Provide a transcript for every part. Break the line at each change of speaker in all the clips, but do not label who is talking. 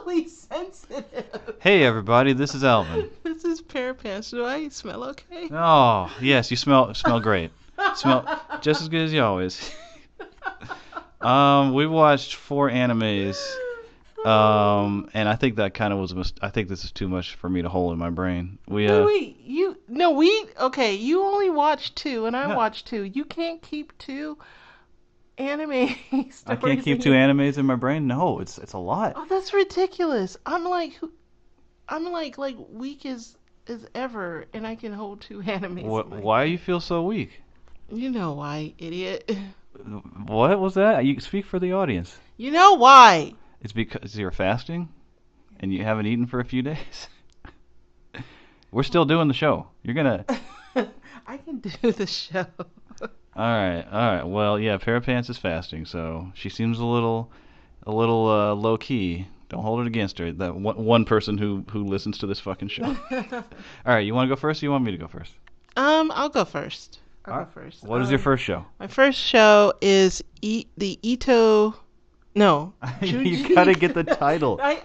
really sensitive.
Hey everybody, this is Alvin.
This is Parapants. Do I smell okay?
Oh, yes, you smell great. Smell just as good as you always. We watched 4 animes. And I think that kind of was I think this is too much for me to hold in my brain.
Wait, you only watched 2 and I watched 2. You can't keep 2 anime stories.
I can't keep 2 animes in my brain? No, it's a lot.
Oh, that's ridiculous. I'm like weak as ever, and I can hold 2 animes.
Why do you feel so weak?
You know why, idiot.
What was that? You speak for the audience.
You know why?
It's because you're fasting and you haven't eaten for a few days. We're still doing the show. You're gonna.
I can do the show.
All right. Well, yeah, Parapants is fasting, so she seems a little low key. Don't hold it against her. That one person who listens to this fucking show. All right, you want to go first? Or you want me to go first?
I'll go first. Go first.
What is your first show?
My first show is the Itou. No.
You gotta get the title.
I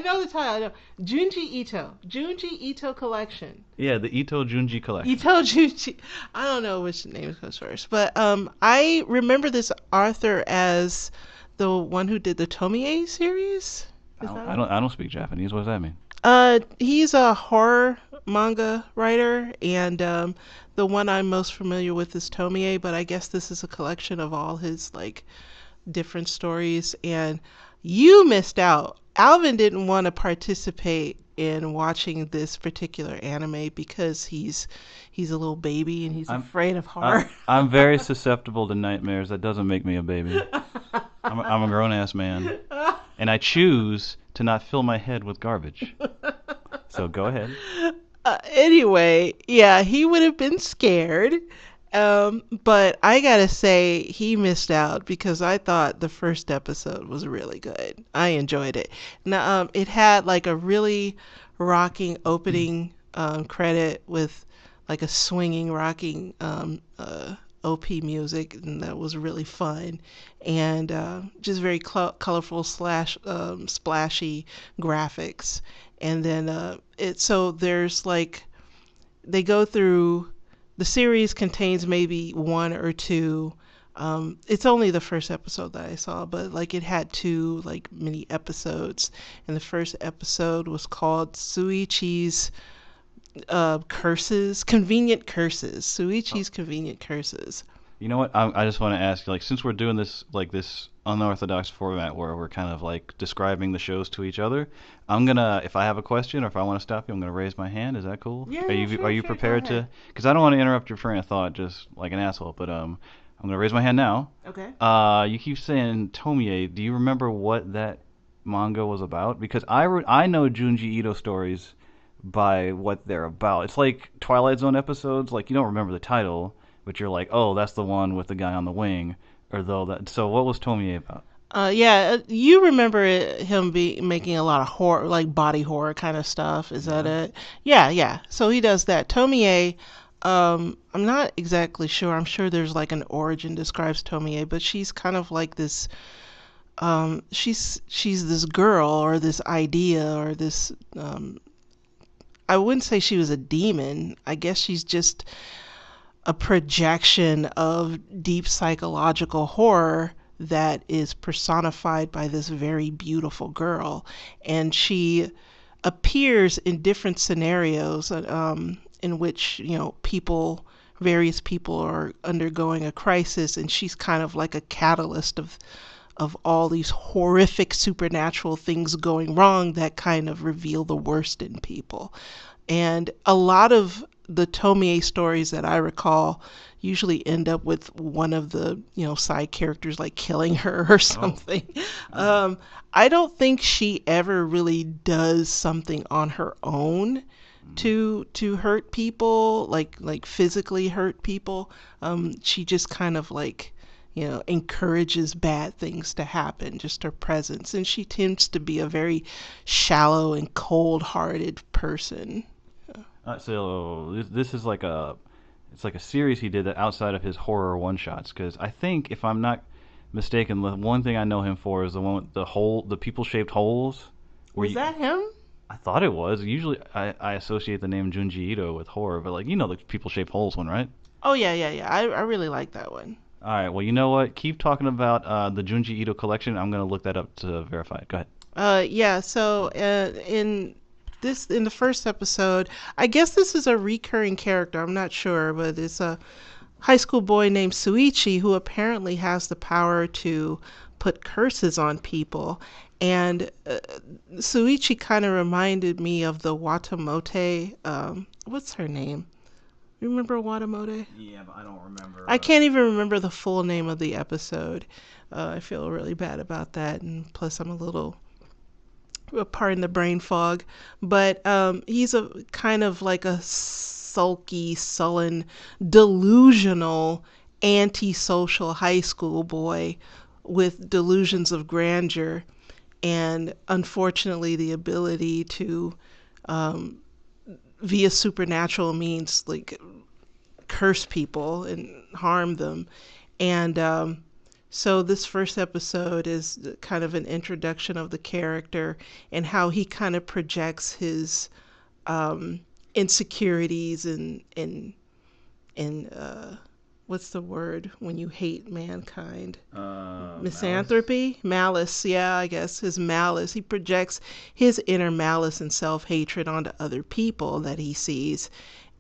know the title. I know. Junji Ito Collection.
Yeah, the Itou Junji Collection.
Itou Junji. I don't know which name goes first, but I remember this author as the one who did the Tomie series.
I don't speak Japanese. What does that mean?
He's a horror manga writer, and the one I'm most familiar with is Tomie, but I guess this is a collection of all his different stories, and you missed out. Alvin didn't want to participate in watching this particular anime because he's a little baby and he's afraid of horror.
I'm very susceptible to nightmares. That doesn't make me a baby. I'm a grown-ass man, and I choose to not fill my head with garbage. So go ahead.
Anyway, yeah, he would have been scared. But I gotta say, he missed out because I thought the first episode was really good. I enjoyed it. Now, it had a really rocking opening credit with a swinging, rocking OP music, and that was really fun, and just very colorful splashy graphics. And then there's they go through. The series contains maybe 1 or 2. It's only the first episode that I saw, but it had 2 mini episodes. And the first episode was called Suichi's Curses, Convenient Curses. Suichi's Convenient Curses.
You know what? I just want to ask you, since we're doing this this unorthodox format where we're kind of describing the shows to each other, I'm gonna, if I have a question or if I want to stop you, I'm gonna raise my hand. Is that cool?
Yeah.
Are you prepared to? Because I don't want to interrupt your train of thought just like an asshole. But I'm gonna raise my hand now.
Okay.
You keep saying Tomie. Do you remember what that manga was about? Because I know Junji Ito stories by what they're about. It's like Twilight Zone episodes. You don't remember the title, but you're like, oh, that's the one with the guy on the wing, So what was Tomie about?
Yeah, you remember him making a lot of horror, body horror kind of stuff. Is that it? Yeah. So he does that. Tomie, I'm not exactly sure. I'm sure there's an origin describes Tomie, but she's kind of this. She's this girl or this idea or this. I wouldn't say she was a demon. I guess she's just a projection of deep psychological horror that is personified by this very beautiful girl, and she appears in different scenarios in which various people are undergoing a crisis, and she's kind of like a catalyst of all these horrific supernatural things going wrong that kind of reveal the worst in people. And a lot of the Tomie stories that I recall usually end up with one of the side characters killing her or something. I don't think she ever really does something on her own to hurt people, like physically hurt people. She just kind of encourages bad things to happen, just her presence, and she tends to be a very shallow and cold-hearted person.
So this is it's a series he did that outside of his horror one-shots, because I think, if I'm not mistaken, the one thing I know him for is the one with the people-shaped holes Were
Was
you?
that him?
I thought it was. Usually, I associate the name Junji Ito with horror, but like you know the people shape holes one, right?
Oh yeah, yeah, yeah. I really like that one.
All right. Well, you know what? Keep talking about the Junji Ito collection. I'm gonna look that up to verify it. Go ahead.
Yeah. So in the first episode, I guess this is a recurring character. I'm not sure, but it's a high school boy named Suichi who apparently has the power to put curses on people. And Suichi kind of reminded me of the Watamote. What's her name? Remember Watamote?
Yeah, but I don't remember.
I can't even remember the full name of the episode. I feel really bad about that, and plus I'm a little, pardon the brain fog. But he's a kind of like a sulky, sullen, delusional, antisocial high school boy with delusions of grandeur and unfortunately the ability to um, via supernatural means like curse people and harm them. And so this first episode is kind of an introduction of the character and how he kind of projects his insecurities and what's the word when you hate mankind?
Malice.
Misanthropy, malice. Yeah, I guess his malice. He projects his inner malice and self-hatred onto other people that he sees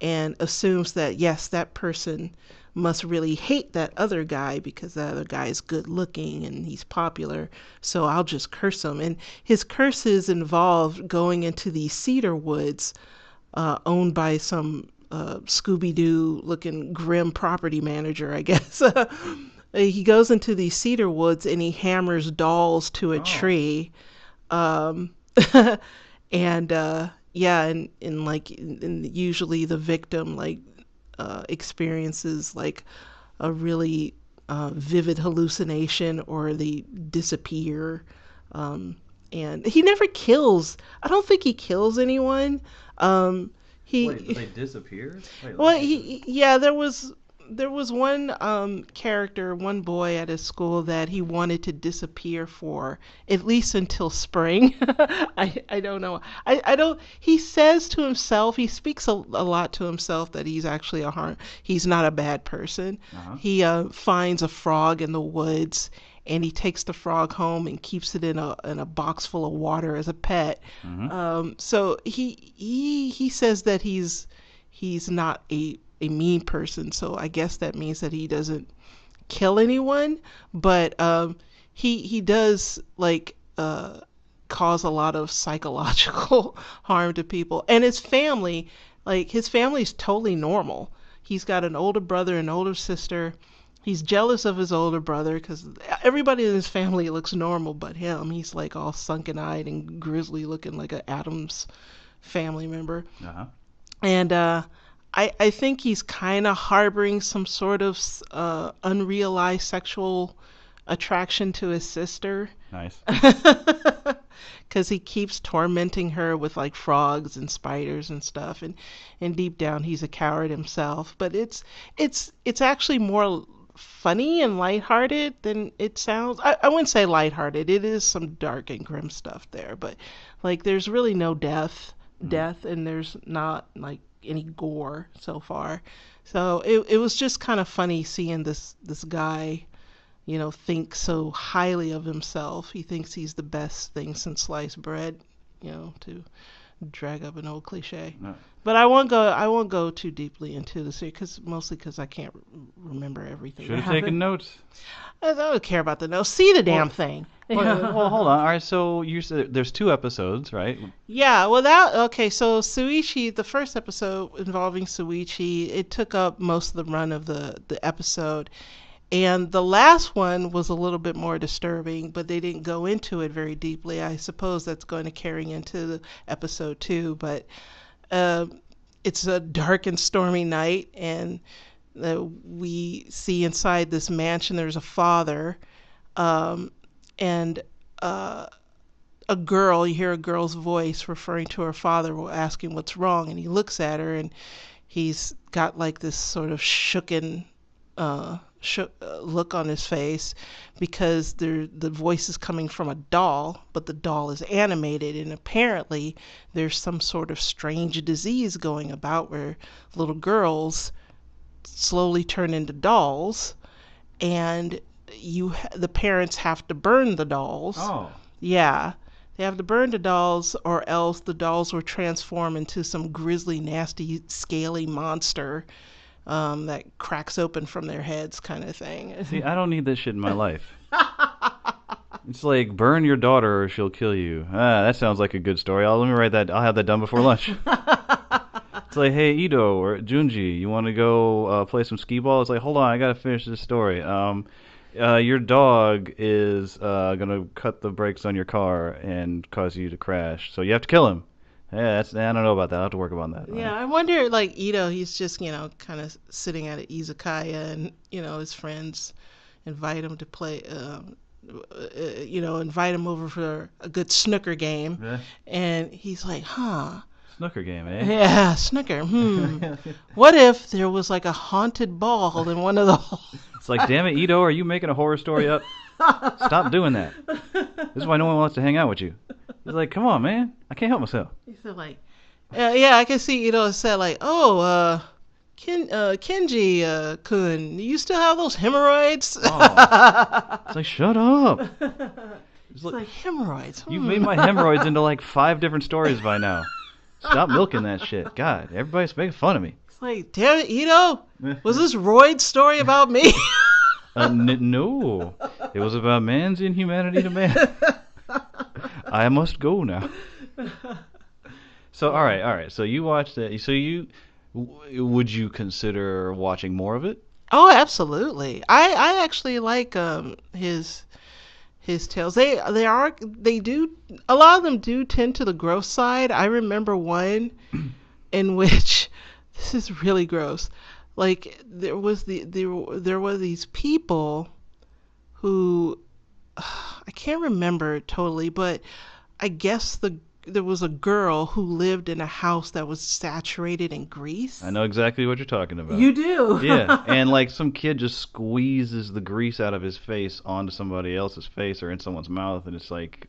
and assumes that yes, that person must really hate that other guy because that other guy is good looking and he's popular, so I'll just curse him. And his curses involve going into these cedar woods owned by some Scooby-Doo looking grim property manager, I guess. He goes into these cedar woods and he hammers dolls to a
Oh.
tree. Um, and yeah, and like and usually the victim like experiences like a really vivid hallucination or they disappear. And he never kills. I don't think he kills anyone. Um,
Wait, but
he
they disappeared? Wait, let
well,
me.
he yeah, there was one character, one boy at his school that he wanted to disappear for at least until spring. I don't know. I don't. He says to himself, he speaks a lot to himself that he's actually a harm. He's not a bad person.
Uh-huh.
He finds a frog in the woods. And he takes the frog home and keeps it in a box full of water as a pet.
Mm-hmm.
So he says that he's not a mean person. So I guess that means that he doesn't kill anyone, but he does like cause a lot of psychological harm to people. And his family, like his family's totally normal. He's got an older brother and older sister. He's jealous of his older brother because everybody in his family looks normal but him. He's like all sunken eyed and grisly looking like an Adams family member.
Uh-huh.
And I think he's kind of harboring some sort of unrealized sexual attraction to his sister.
Nice.
Because he keeps tormenting her with like frogs and spiders and stuff, and deep down he's a coward himself. But it's actually more funny and lighthearted than it sounds. I wouldn't say lighthearted. It is some dark and grim stuff there, but like there's really no
Mm.
death, and there's not like any gore so far. So it was just kind of funny seeing this guy, think so highly of himself. He thinks he's the best thing since sliced bread, to drag up an old cliche.
No.
But I won't go too deeply into the series mostly because I can't remember everything
Should
that
have taken
happened.
notes.
I don't care about the notes. See the damn
Well,
thing.
well, hold on. All right, so you said there's two episodes, right?
Yeah, well that okay, so Suichi, the first episode involving Suichi, it took up most of the run of the episode. And the last one was a little bit more disturbing, but they didn't go into it very deeply. I suppose that's going to carry into the episode 2, but uh, it's a dark and stormy night, and we see inside this mansion there's a father, and uh, a girl. You hear a girl's voice referring to her father, asking what's wrong, and he looks at her, and he's got like this sort of shooken look on his face because the voice is coming from a doll, but the doll is animated, and apparently there's some sort of strange disease going about where little girls slowly turn into dolls, and the parents have to burn the dolls.
Oh.
Yeah. They have to burn the dolls, or else the dolls will transform into some grisly, nasty, scaly monster that cracks open from their heads, kind of thing.
See, I don't need this shit in my life. It's like, burn your daughter or she'll kill you. Ah, that sounds like a good story. Let me write that. I'll have that done before lunch. It's like, hey, Itou or Junji, you want to go play some skee ball? It's like, hold on, I got to finish this story. Your dog is going to cut the brakes on your car and cause you to crash. So you have to kill him. Yeah, I don't know about that. I'll have to work on that.
Yeah, I wonder, like, Itou, he's just, kind of sitting at an izakaya, and, his friends invite him to play, invite him over for a good snooker game.
Yeah.
And he's like, huh.
Snooker game, eh?
Yeah, snooker. What if there was, like, a haunted ball in one of the holes?
It's like, damn it, Itou, are you making a horror story up? Stop doing that. This is why no one wants to hang out with you. He's like, come on, man. I can't help myself.
He said, like, I can see Itou said, like, oh, Kenji kun, you still have those hemorrhoids?
Oh. It's like, shut up.
It's like hemorrhoids.
You've made my hemorrhoids into like 5 different stories by now. Stop milking that shit. God, everybody's making fun of me.
It's like, damn it, Itou, was this Royd's story about me?
No, it was about man's inhumanity to man. I must go now. So, all right. So you watched it. So would you consider watching more of it?
Oh, absolutely. I actually like his tales. They do, a lot of them do tend to the gross side. I remember one in which this is really gross. Like there were these people who I can't remember totally, but I guess there was a girl who lived in a house that was saturated in grease.
I know exactly what you're talking about.
You do?
Yeah, and like some kid just squeezes the grease out of his face onto somebody else's face or in someone's mouth, and it's like,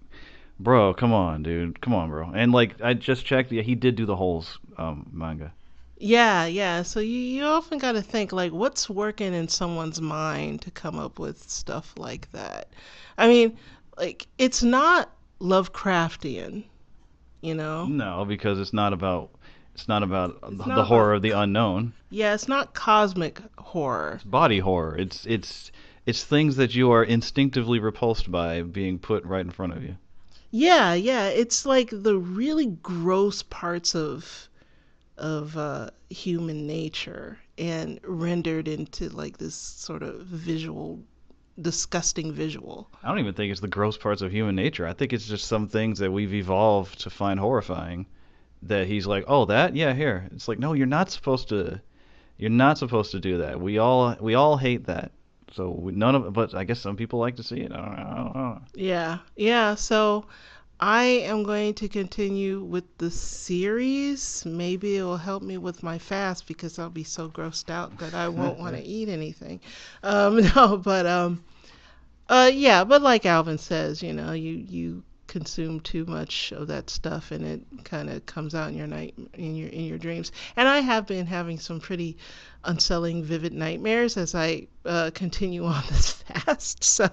bro, come on, dude. Come on, bro. And like, I just checked, yeah, he did do the Holes manga.
Yeah. So you often got to think, like, what's working in someone's mind to come up with stuff like that? I mean, like, it's not Lovecraftian,
No, because it's not about the
not
horror
about,
of the unknown.
Yeah, it's not cosmic horror.
It's body horror. It's things that you are instinctively repulsed by being put right in front of you.
Yeah. It's like the really gross parts of human nature and rendered into like this sort of disgusting visual.
I don't even think it's the gross parts of human nature. I think it's just some things that we've evolved to find horrifying. That he's like, oh, that? Yeah, here. It's like, no, you're not supposed to do that. We all hate that. So but I guess some people like to see it. I don't know.
Yeah. So I am going to continue with the series. Maybe it will help me with my fast because I'll be so grossed out that I won't want to eat anything. No, but but like Alvin says, you consume too much of that stuff and it kind of comes out in your dreams. And I have been having some pretty unsettling vivid nightmares as I continue on this fast. So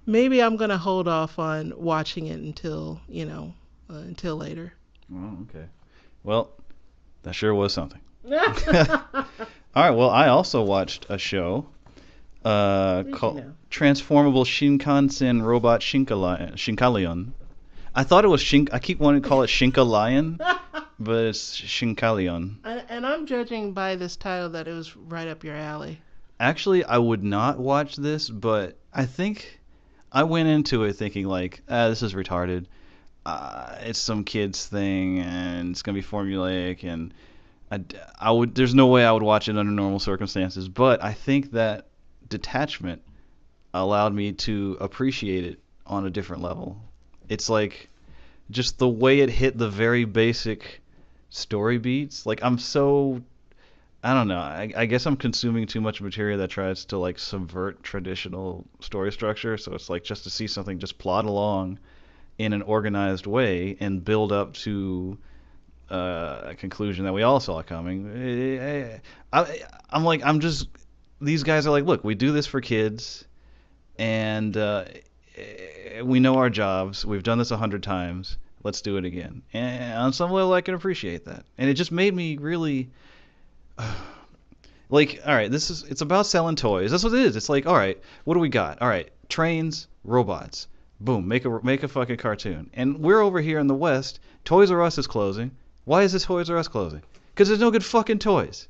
maybe I'm going to hold off on watching it until later.
Oh, okay. Well, that sure was something. All right. Well, I also watched a show called Transformable Shinkansen Robot Shinkalion. I thought it was I keep wanting to call it Shinkalion, but it's Shinkalion.
And I'm judging by this title that it was right up your alley.
Actually, I would not watch this, but I think I went into it thinking like, this is retarded. It's some kids thing, and it's gonna be formulaic, and I would. There's no way I would watch it under normal circumstances. But I think that detachment allowed me to appreciate it on a different level. It's like just the way it hit the very basic story beats. Like I'm so I don't know. I guess I'm consuming too much material that tries to like subvert traditional story structure. So it's like just to see something just plod along in an organized way and build up to a conclusion that we all saw coming. I'm like, I'm just, these guys are like, look, we do this for kids, and we know our jobs. We've done this 100 times. Let's do it again. And on some level, I can appreciate that. And it just made me really, like, all right, it's about selling toys. That's what it is. It's like, all right, what do we got? All right, trains, robots. Boom, make a fucking cartoon. And we're over here in the West. Toys R Us is closing. Why is this Toys R Us closing? Because there's no good fucking toys.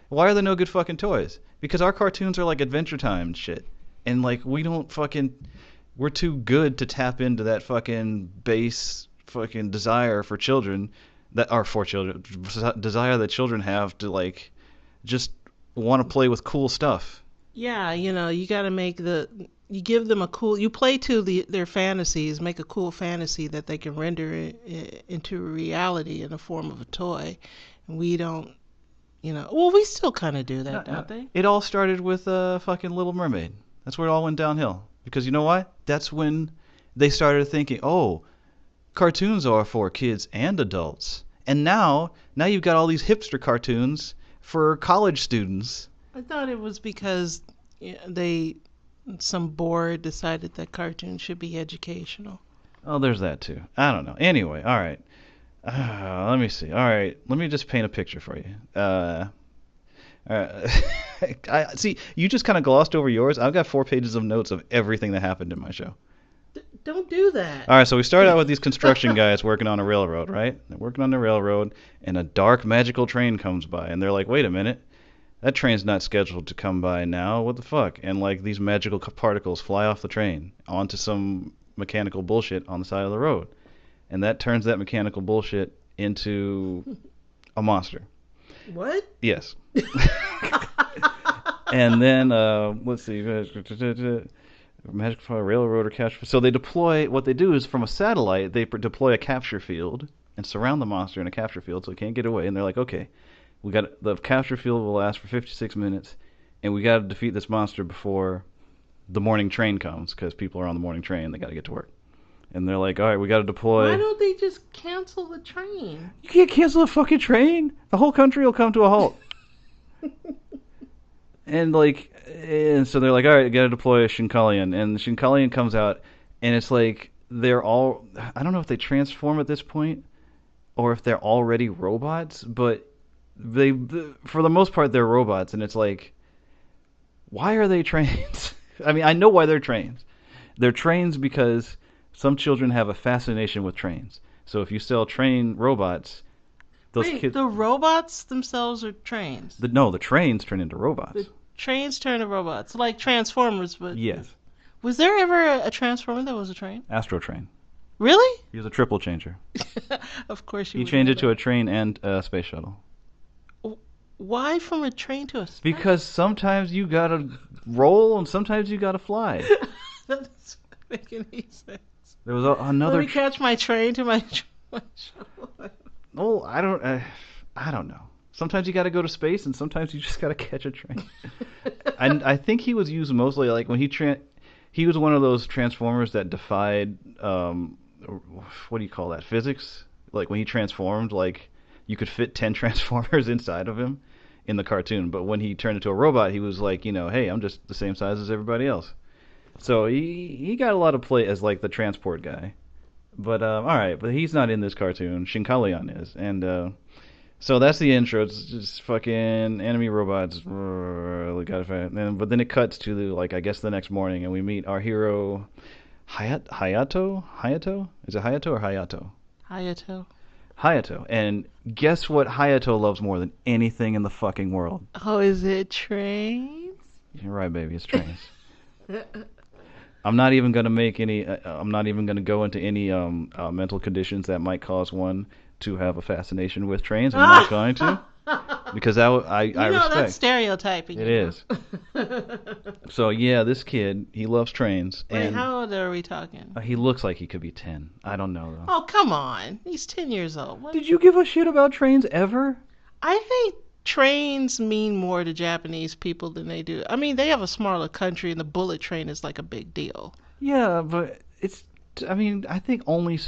Why are there no good fucking toys? Because our cartoons are like Adventure Time and shit. And like we're too good to tap into that fucking base fucking desire for children desire that children have to like just want to play with cool stuff.
Yeah, you got to you give them you play to their fantasies, make a cool fantasy that they can render into reality in the form of a toy. And we don't, well, we still kind of do that, don't they?
It all started with fucking Little Mermaid. That's where it all went downhill. Because you know why? That's when they started thinking, oh, cartoons are for kids and adults. And now you've got all these hipster cartoons for college students.
I thought it was because some board decided that cartoons should be educational.
Oh, there's that too. I don't know. Anyway, all right. Let me see. All right, let me just paint a picture for you. I see. You just kind of glossed over yours. I've got 4 pages of notes of everything that happened in my show.
Don't do that.
All right, so we start out with these construction guys working on a railroad, right? They're working on the railroad, and a dark, magical train comes by, and they're like, wait a minute. That train's not scheduled to come by now. What the fuck? And like these magical particles fly off the train onto some mechanical bullshit on the side of the road. And that turns that mechanical bullshit into a monster.
What?
Yes. And then, let's see. Magic railroad or capture. So they deploy, what they do is from a satellite, they deploy a capture field and surround the monster in a capture field so it can't get away. And they're like, okay, the capture field will last for 56 minutes, and we got to defeat this monster before the morning train comes, because people are on the morning train. They got to get to work. And they're like, all right, we got to deploy.
Why don't they just cancel the train?
You can't cancel a fucking train. The whole country will come to a halt. And so they're like, all right, we got to deploy a Shinkalion. And the Shinkalion comes out, and it's like they're all, I don't know if they transform at this point or if they're already robots, but for the most part, they're robots. And it's like, why are they trains? I mean, I know why they're trains. They're trains because some children have a fascination with trains. So if you sell train robots, those kids.
The robots themselves are trains.
The trains turn into robots.
The trains turn to robots, like Transformers. But
yes.
Was there ever a Transformer that was a train?
Astro Train.
Really?
He was a triple changer.
Of course you.
He changed it to a train and a space shuttle.
Why from a train to a space?
Because sometimes you gotta roll and sometimes you gotta fly.
That doesn't make any sense.
There was another.
Let me catch my train to my shuttle.
Oh, I don't know. Sometimes you got to go to space, and sometimes you just got to catch a train. And I think he was used mostly like when he was one of those transformers that defied what do you call that? Physics. Like when he transformed, like you could fit 10 transformers inside of him in the cartoon. But when he turned into a robot, he was like, hey, I'm just the same size as everybody else. So he got a lot of play as like the transport guy. But all right, but he's not in this cartoon. Shinkalion is, and so that's the intro. It's just fucking enemy robots. But then it cuts to I guess the next morning, and we meet our hero, Hayato. Hayato? Is it Hayato or Hayato?
Hayato.
Hayato. And guess what Hayato loves more than anything in the fucking world?
Oh, is it trains?
You're right, baby. It's trains. I'm not even going to make any. I'm not even going to go into any mental conditions that might cause one to have a fascination with trains. I'm not going to, because I respect.
That's stereotyping.
It is. So yeah, this kid, he loves trains.
Wait,
and
how old are we talking?
He looks like he could be 10. I don't know though.
Oh come on, he's 10 years old. What?
Did you give a shit about trains ever?
I think trains mean more to Japanese people than they do. I mean, they have a smaller country, and the bullet train is like a big deal.
Yeah, but I mean, I think only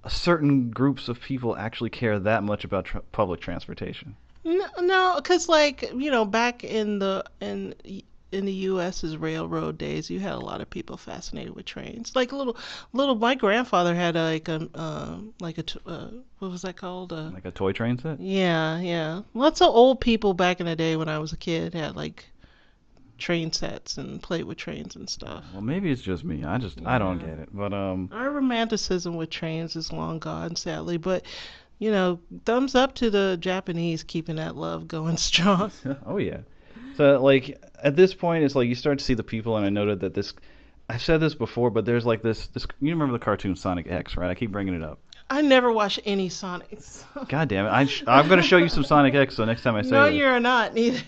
certain groups of people actually care that much about public transportation.
No, no, because like back in the U.S.'s railroad days, you had a lot of people fascinated with trains. Like little. My grandfather had what was that called?
Like a toy train set?
Yeah, yeah. Lots of old people back in the day when I was a kid had like train sets and played with trains and stuff.
Well, maybe it's just me. I don't
Yeah.
get it. But
Our romanticism with trains is long gone, sadly. But thumbs up to the Japanese keeping that love going strong.
oh yeah. So like at this point, it's like you start to see the people, and I noted that this. I've said this before, but there's like this. You remember the cartoon Sonic X, right? I keep bringing it up.
I never watched any Sonics.
God damn it! I'm going to show you some Sonic X. So next time I say
No,
this.
you're not neither.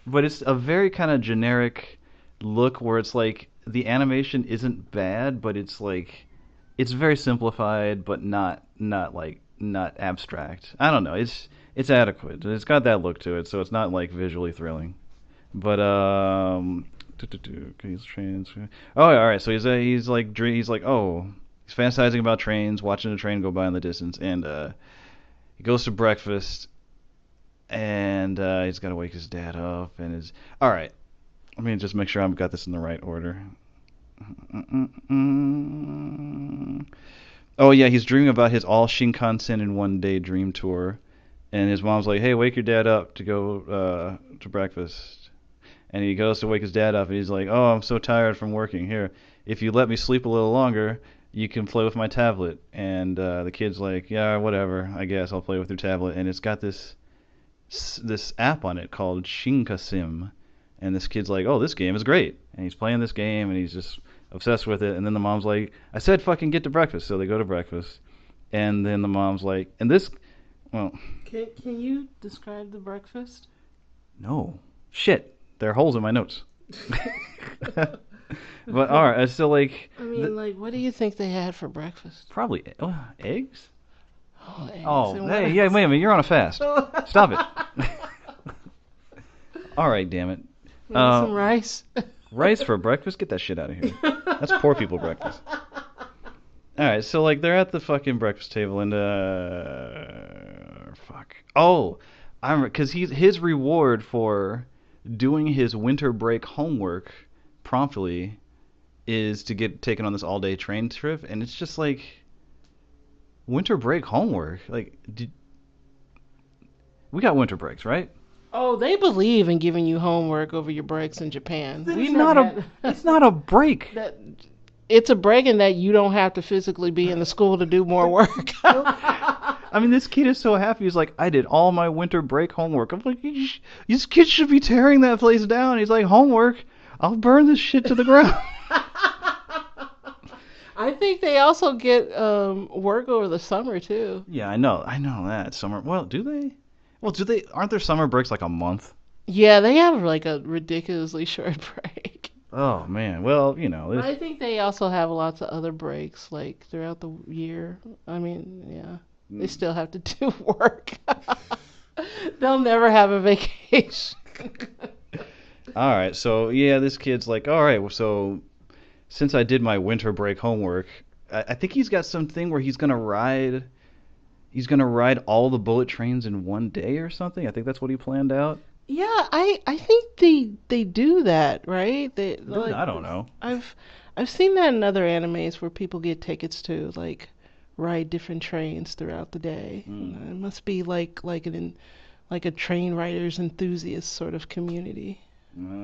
But it's a very kind of generic look where it's like the animation isn't bad, but it's like it's very simplified, but not abstract. I don't know. It's adequate. It's got that look to it, so it's not like visually thrilling. But he's trains. Oh, yeah, all right. So he's like he's fantasizing about trains, watching a train go by in the distance, and he goes to breakfast, and he's got to wake his dad up, and his all right. Let me just make sure I've got this in the right order. Oh yeah, he's dreaming about his all Shinkansen in one day dream tour, and his mom's like, "Hey, wake your dad up to go to breakfast." And he goes to wake his dad up, and he's like, "Oh, I'm so tired from working. Here, if you let me sleep a little longer, you can play with my tablet." And the kid's like, "Yeah, whatever. I guess I'll play with your tablet." And it's got this app on it called Shinkansen. And this kid's like, "Oh, this game is great." And he's playing this game, and he's just obsessed with it. And then the mom's like, "I said fucking get to breakfast." So they go to breakfast. And then the mom's like, and this, well,
Can you describe the breakfast?
no. Shit. There are holes in my notes. But all right, so like,
I mean, like, what do you think they had for breakfast?
probably eggs?
Oh, eggs
Oh,
and
hey,
what
yeah, wait a minute. You're on a fast. Stop it.
else?
All right, damn it.
Maybe some rice.
Rice for breakfast? Get that shit out of here. That's poor people breakfast. All right, so like they're at the fucking breakfast table and fuck. Oh, I'm because his reward for doing his winter break homework promptly is to get taken on this all-day train trip, and it's just like winter break homework. Like, we got winter breaks, right?
Oh, they believe in giving you homework over your breaks in Japan.
It's not it's not a break.
That it's a break in that you don't have to physically be in the school to do more work.
I mean, this kid is so happy. He's like, "I did all my winter break homework." I'm like, this kid should be tearing that place down. He's like, "Homework? I'll burn this shit to the ground."
I think they also get work over the summer too.
Yeah, I know that summer. Well, do they? Well, do they? Aren't their summer breaks like a month?
Yeah, they have like a ridiculously short break.
Oh man. Well,
I think they also have lots of other breaks like throughout the year. I mean, yeah, they still have to do work. They'll never have a vacation.
All right. So yeah, this kid's like, all right. So since I did my winter break homework, I think he's got something where he's gonna ride. He's gonna ride all the bullet trains in one day or something. I think that's what he planned out.
Yeah, I think they do that, right? They like
I don't know.
I've seen that in other animes where people get tickets to like ride different trains throughout the day. It must be like a train riders enthusiast sort of community.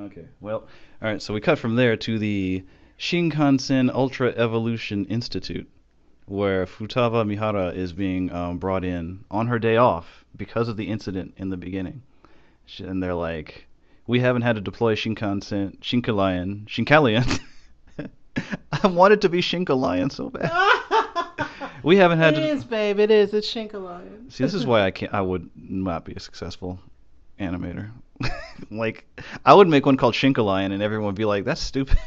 Okay. Well, all right. So we cut from there to the Shinkansen Ultra Evolution Institute, where Futaba Mihara is being brought in on her day off because of the incident in the beginning. And they're like, "We haven't had to deploy Shinkalion. I want it to be Shinkalion so bad. We haven't had
It
to.
is, babe. It is. It's Shinkalion.
See, this is why I would not be a successful animator. Like, I would make one called Shinkalion, and everyone would be like, "That's stupid."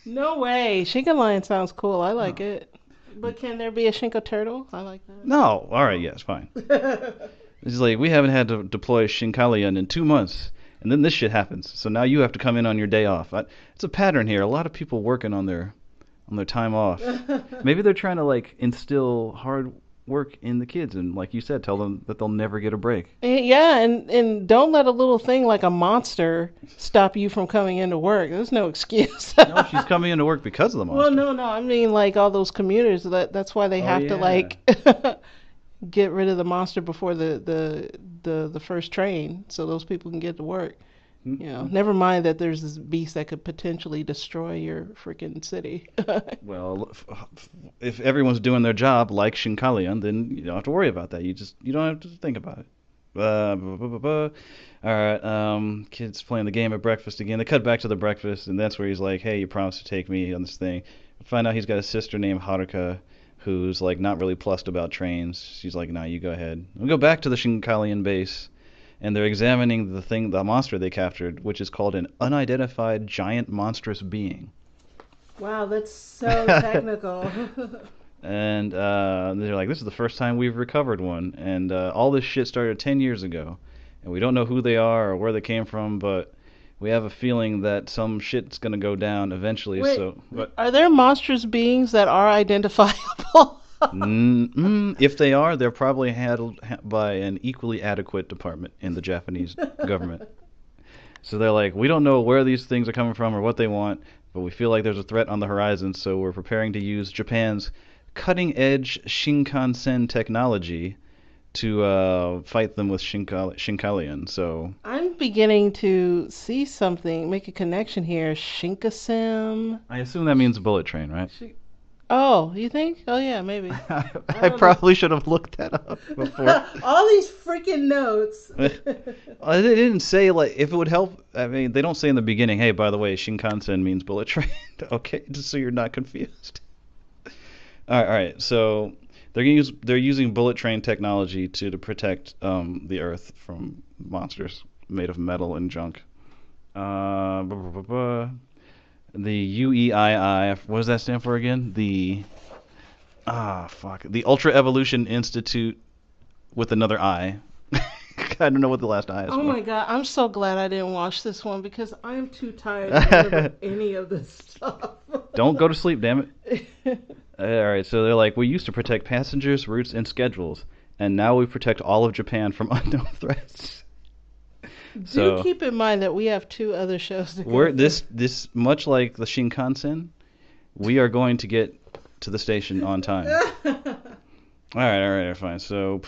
No way. Shinkalion sounds cool. I like it. But can there be a Shinko turtle? I like that.
No. All right. Yes. Fine. It's like we haven't had to deploy Shinkalion in 2 months, and then this shit happens. So now you have to come in on your day off. It's a pattern here. A lot of people working on their time off. Maybe they're trying to like instill hard work in the kids, and like you said, tell them that they'll never get a break.
Yeah, and don't let a little thing like a monster stop you from coming into work. There's no excuse.
No, she's coming into work because of the
Well,
monster.
no, I mean like all those commuters. That's why they
Oh
have to
yeah.
like get rid of the monster before the first train, so those people can get to work. You know,
Mm-hmm.
never mind that there's this beast that could potentially destroy your freaking city.
Well, if everyone's doing their job like Shinkalion, then you don't have to worry about that. You don't have to think about it. Buh, buh, buh, buh. All right, kids playing the game at breakfast again. They cut back to the breakfast, and that's where he's like, "Hey, you promised to take me on this thing." Find out he's got a sister named Haruka, who's like not really plussed about trains. She's like, "Nah, you go ahead." We go back to the Shinkalion base, and they're examining the monster they captured, which is called an unidentified giant monstrous being.
Wow, that's so technical.
And they're like, "This is the first time we've recovered one." And all this shit started 10 years ago, and we don't know who they are or where they came from, but we have a feeling that some shit's gonna go down eventually.
Wait,
So, but
are there monstrous beings that are identifiable?
if they are, they're probably handled by an equally adequate department in the Japanese government. So they're like, we don't know where these things are coming from or what they want, but we feel like there's a threat on the horizon, so we're preparing to use Japan's cutting edge Shinkansen technology to fight them with Shinkalion. So,
I'm beginning to see something, make a connection here. Shinkansen.
I assume that means bullet train, right?
Oh, you think? Oh yeah, maybe. I
I
don't know.
probably should have looked that up before.
All these freaking notes.
They didn't say like if it would help. I mean, they don't say in the beginning, "Hey, by the way, Shinkansen means bullet train." Okay, just so you're not confused. All right. So they're using bullet train technology to protect the Earth from monsters made of metal and junk. Blah, blah, blah, blah. The UEII. What does that stand for again? The Ultra Evolution Institute with another I. I don't know what the last I is
Oh
for.
my god, I'm so glad I didn't watch this one because I'm too tired to remember any of this stuff.
Don't go to sleep, damn it. All right, so they're like, we used to protect passengers, routes, and schedules, and now we protect all of Japan from unknown threats.
Do
So
keep in mind that we have two other shows to go
we're
through.
this much like the Shinkansen, we are going to get to the station on time. All right, fine. So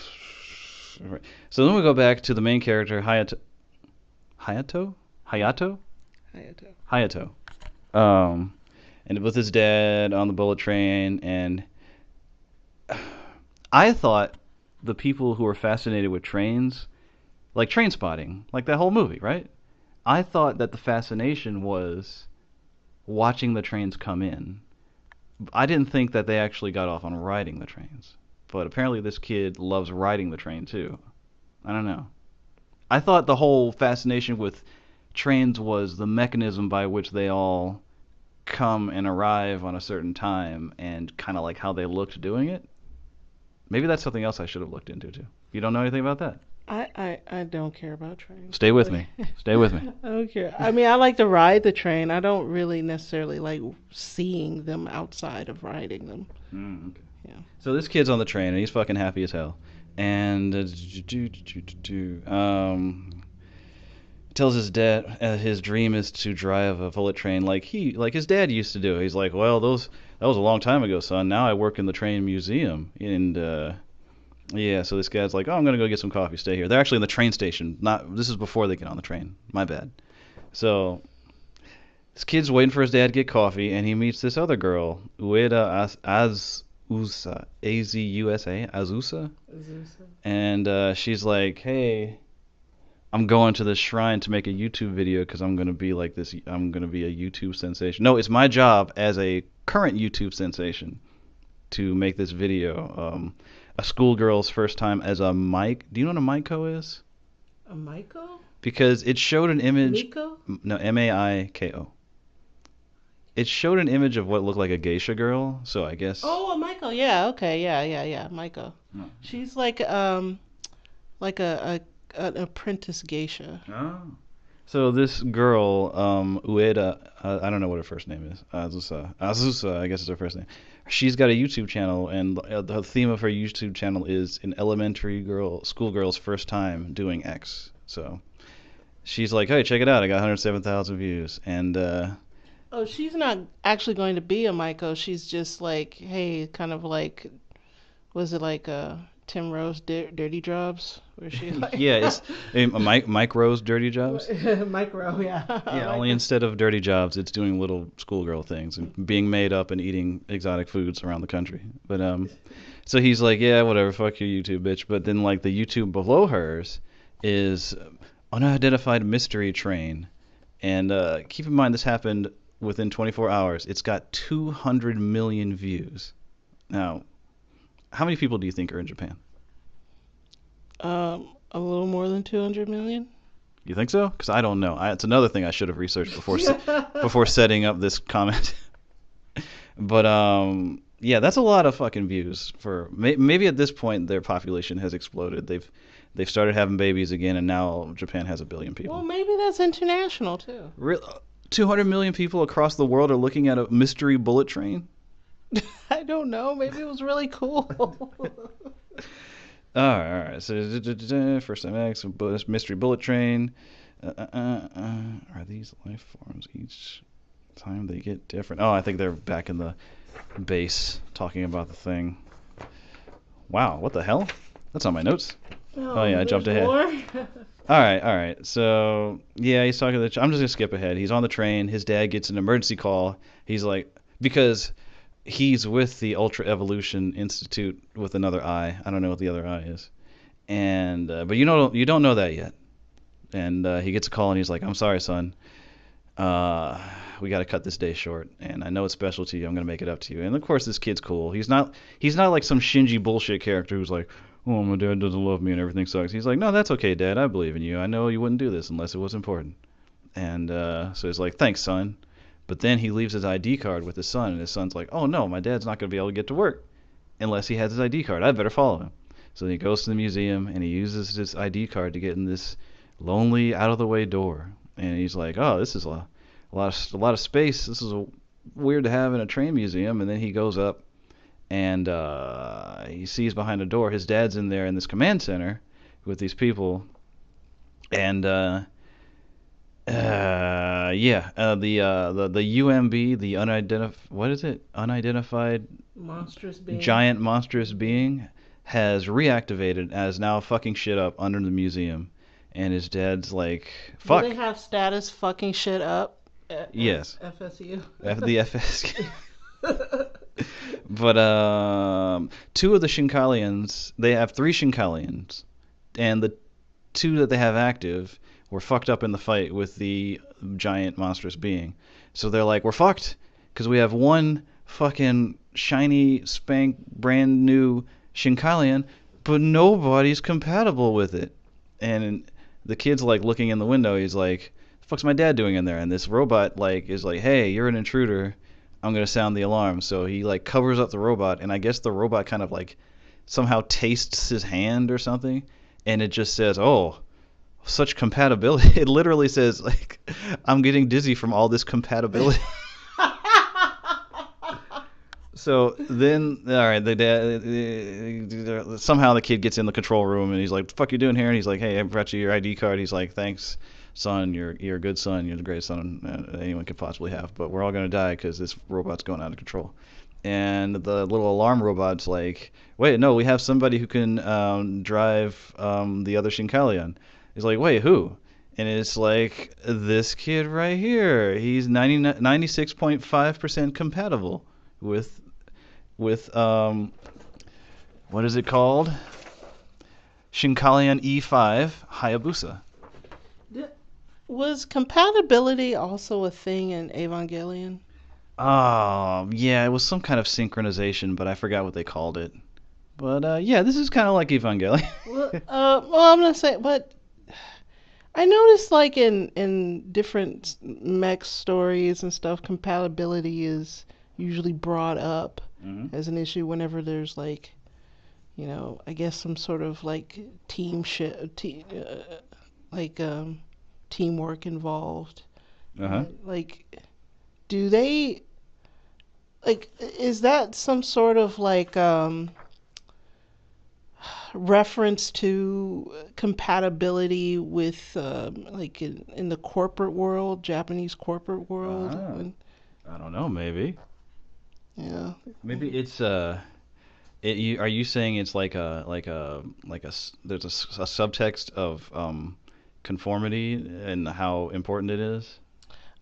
then we go back to the main character, Hayato, Hayato,
Hayato.
Hayato. Um, and with his dad on the bullet train, and I thought the people who were fascinated with trains, like Train Spotting, like that whole movie, right? I thought that the fascination was watching the trains come in. I didn't think that they actually got off on riding the trains. But apparently this kid loves riding the train too. I don't know. I thought the whole fascination with trains was the mechanism by which they all come and arrive on a certain time and kind of like how they looked doing it. Maybe that's something else I should have looked into too. You don't know anything about that?
I don't care about trains.
Stay with me. Stay with me.
I don't care. I mean, I like to ride the train. I don't really necessarily like seeing them outside of riding them.
Okay.
Yeah.
So this kid's on the train and he's fucking happy as hell. And tells his dad his dream is to drive a bullet train like his dad used to do. He's like, well, that was a long time ago, son. Now I work in the train museum, and yeah. So this guy's like, oh, I'm gonna go get some coffee. Stay here. They're actually in the train station. Not this is before they get on the train. My bad. So this kid's waiting for his dad to get coffee, and he meets this other girl, Ueda Azusa, Azusa, Azusa, and she's like, hey, I'm going to this shrine to make a YouTube video because I'm gonna be like this. I'm gonna be a YouTube sensation. No, it's my job as a current YouTube sensation to make this video. A schoolgirl's first time as a mic. Do you know what a Maiko is?
A Michael?
Because it showed an image.
Miko?
No, Maiko. It showed an image of what looked like a geisha girl. So I guess.
Oh, a Michael. Yeah. Okay. Yeah. Michael.
No.
She's like like a an apprentice geisha.
Oh. So this girl, Ueda, I don't know what her first name is. Azusa, I guess is her first name. She's got a YouTube channel, and the theme of her YouTube channel is an elementary schoolgirl's first time doing X. So she's like, "Hey, check it out! I got 107,000 views." And
Oh, she's not actually going to be a Maiko. She's just like, hey, kind of like, was it like Tim Rose Dirty Jobs? Where she like
yeah, it's Mike Rose Dirty Jobs.
Micro, yeah.
Yeah,
Like
only instead of dirty jobs, it's doing little schoolgirl things and being made up and eating exotic foods around the country. But so he's like, yeah, whatever, fuck your YouTube, bitch. But then like the YouTube below hers is unidentified mystery train, and keep in mind this happened within 24 hours. It's got 200 million views. Now, how many people do you think are in Japan?
a little more than 200 million.
You think so? Because I don't know. It's another thing I should have researched before setting up this comment. But yeah, that's a lot of fucking views for maybe at this point their population has exploded. They've started having babies again, and now Japan has 1 billion people.
Well, maybe that's international too.
200 million people across the world are looking at a mystery bullet train.
I don't know. Maybe it was really cool.
All right. So first time X, mystery bullet train. Are these life forms each time they get different? Oh, I think they're back in the base talking about the thing. Wow, what the hell? That's on my notes. Oh yeah, I jumped ahead. All right. So yeah, he's talking to I'm just gonna skip ahead. He's on the train. His dad gets an emergency call. He's like, because he's with the Ultra Evolution Institute with another eye. I don't know what the other eye is. And but you don't know that yet. And he gets a call and he's like, I'm sorry, son. We got to cut this day short. And I know it's special to you. I'm going to make it up to you. And of course, this kid's cool. He's not like some Shinji bullshit character who's like, oh, my dad doesn't love me and everything sucks. He's like, no, that's okay, Dad. I believe in you. I know you wouldn't do this unless it was important. And so he's like, thanks, son. But then he leaves his ID card with his son, and his son's like, oh, no, my dad's not going to be able to get to work unless he has his ID card. I better follow him. So he goes to the museum, and he uses his ID card to get in this lonely, out-of-the-way door. And he's like, oh, this is a lot of space. This is weird to have in a train museum. And then he goes up, and he sees behind a door his dad's in there in this command center with these people. And the UMB, the unidentified
Monstrous being.
giant monstrous being, has reactivated as now fucking shit up under the museum, and his dad's like, fuck.
Do they have status fucking shit up?
Yes.
FSU.
The FSU. But two of the Shinkalions, they have 3 Shinkalions, and the 2 that they have active were fucked up in the fight with the giant monstrous being. So they're like, we're fucked because we have one fucking shiny, spank, brand new Shinkalion, but nobody's compatible with it. And the kid's like looking in the window. He's like, the fuck's my dad doing in there? And this robot like is like, hey, you're an intruder. I'm going to sound the alarm. So he like covers up the robot, and I guess the robot kind of like somehow tastes his hand or something, and it just says, oh, such compatibility. It literally says like, I'm getting dizzy from all this compatibility. So then, all right, the dad, somehow the kid gets in the control room, and he's like, "What the fuck you doing here?" And he's like, "Hey, I brought you your ID card." He's like, "Thanks, son. You're a good son. You're the greatest son anyone could possibly have. But we're all gonna die because this robot's going out of control." And the little alarm robot's like, "Wait, no, we have somebody who can drive the other Shinkalion." He's like, "Wait, who?" And it's like, this kid right here. He's 96.5% compatible with what is it called? Shinkalion E5 Hayabusa.
Was compatibility also a thing in Evangelion?
Yeah, it was some kind of synchronization, but I forgot what they called it. But yeah, this is kind of like Evangelion.
Well, I'm gonna say, but I noticed like in different mech stories and stuff, compatibility is usually brought up as an issue whenever there's like, I guess some sort of like like teamwork involved.
Uh huh.
Like, do they like? Is that some sort of like reference to compatibility with like in the corporate world, Japanese corporate world?
Ah, I don't know. Maybe.
Yeah.
Maybe it's are you saying it's there's a subtext of conformity and how important it is?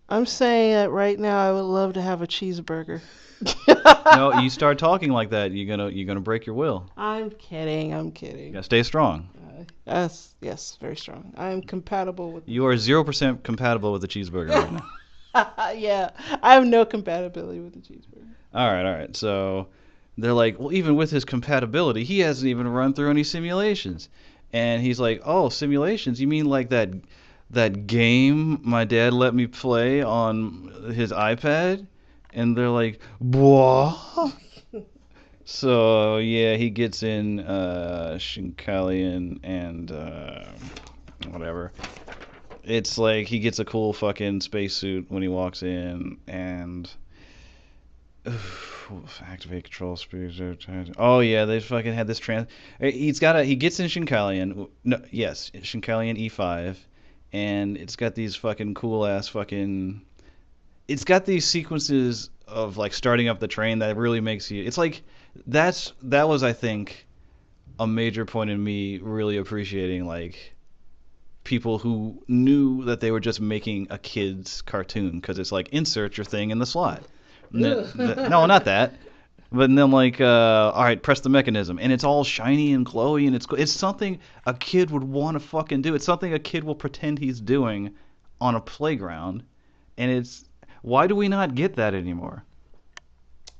I'm saying that right now I would love to have a cheeseburger.
No, you start talking like that, you're gonna break your will.
I'm kidding. I'm
You
kidding.
gotta stay strong.
Yes, yes, very strong. I'm compatible with.
You are 0% compatible with the cheeseburger right now.
Yeah, I have no compatibility with the cheeseburger.
All right. So they're like, well, even with his compatibility, he hasn't even run through any simulations. And he's like, oh, simulations? You mean like that game my dad let me play on his iPad? And they're like, what? So yeah, he gets in Shinkalion and whatever. It's like he gets a cool fucking spacesuit when he walks in, and activate control speed. Oh yeah, they fucking had this trans. He gets in Shinkalion. No, yes, Shinkalion E5, and it's got these fucking cool ass fucking. It's got these sequences of like starting up the train that really makes you. It's like that was, I think, a major point in me really appreciating like people who knew that they were just making a kid's cartoon, because it's like insert your thing in the slot. No, not that. But then like, all right, press the mechanism, and it's all shiny and glowy, and it's something a kid would want to fucking do. It's something a kid will pretend he's doing on a playground, and it's why do we not get that anymore?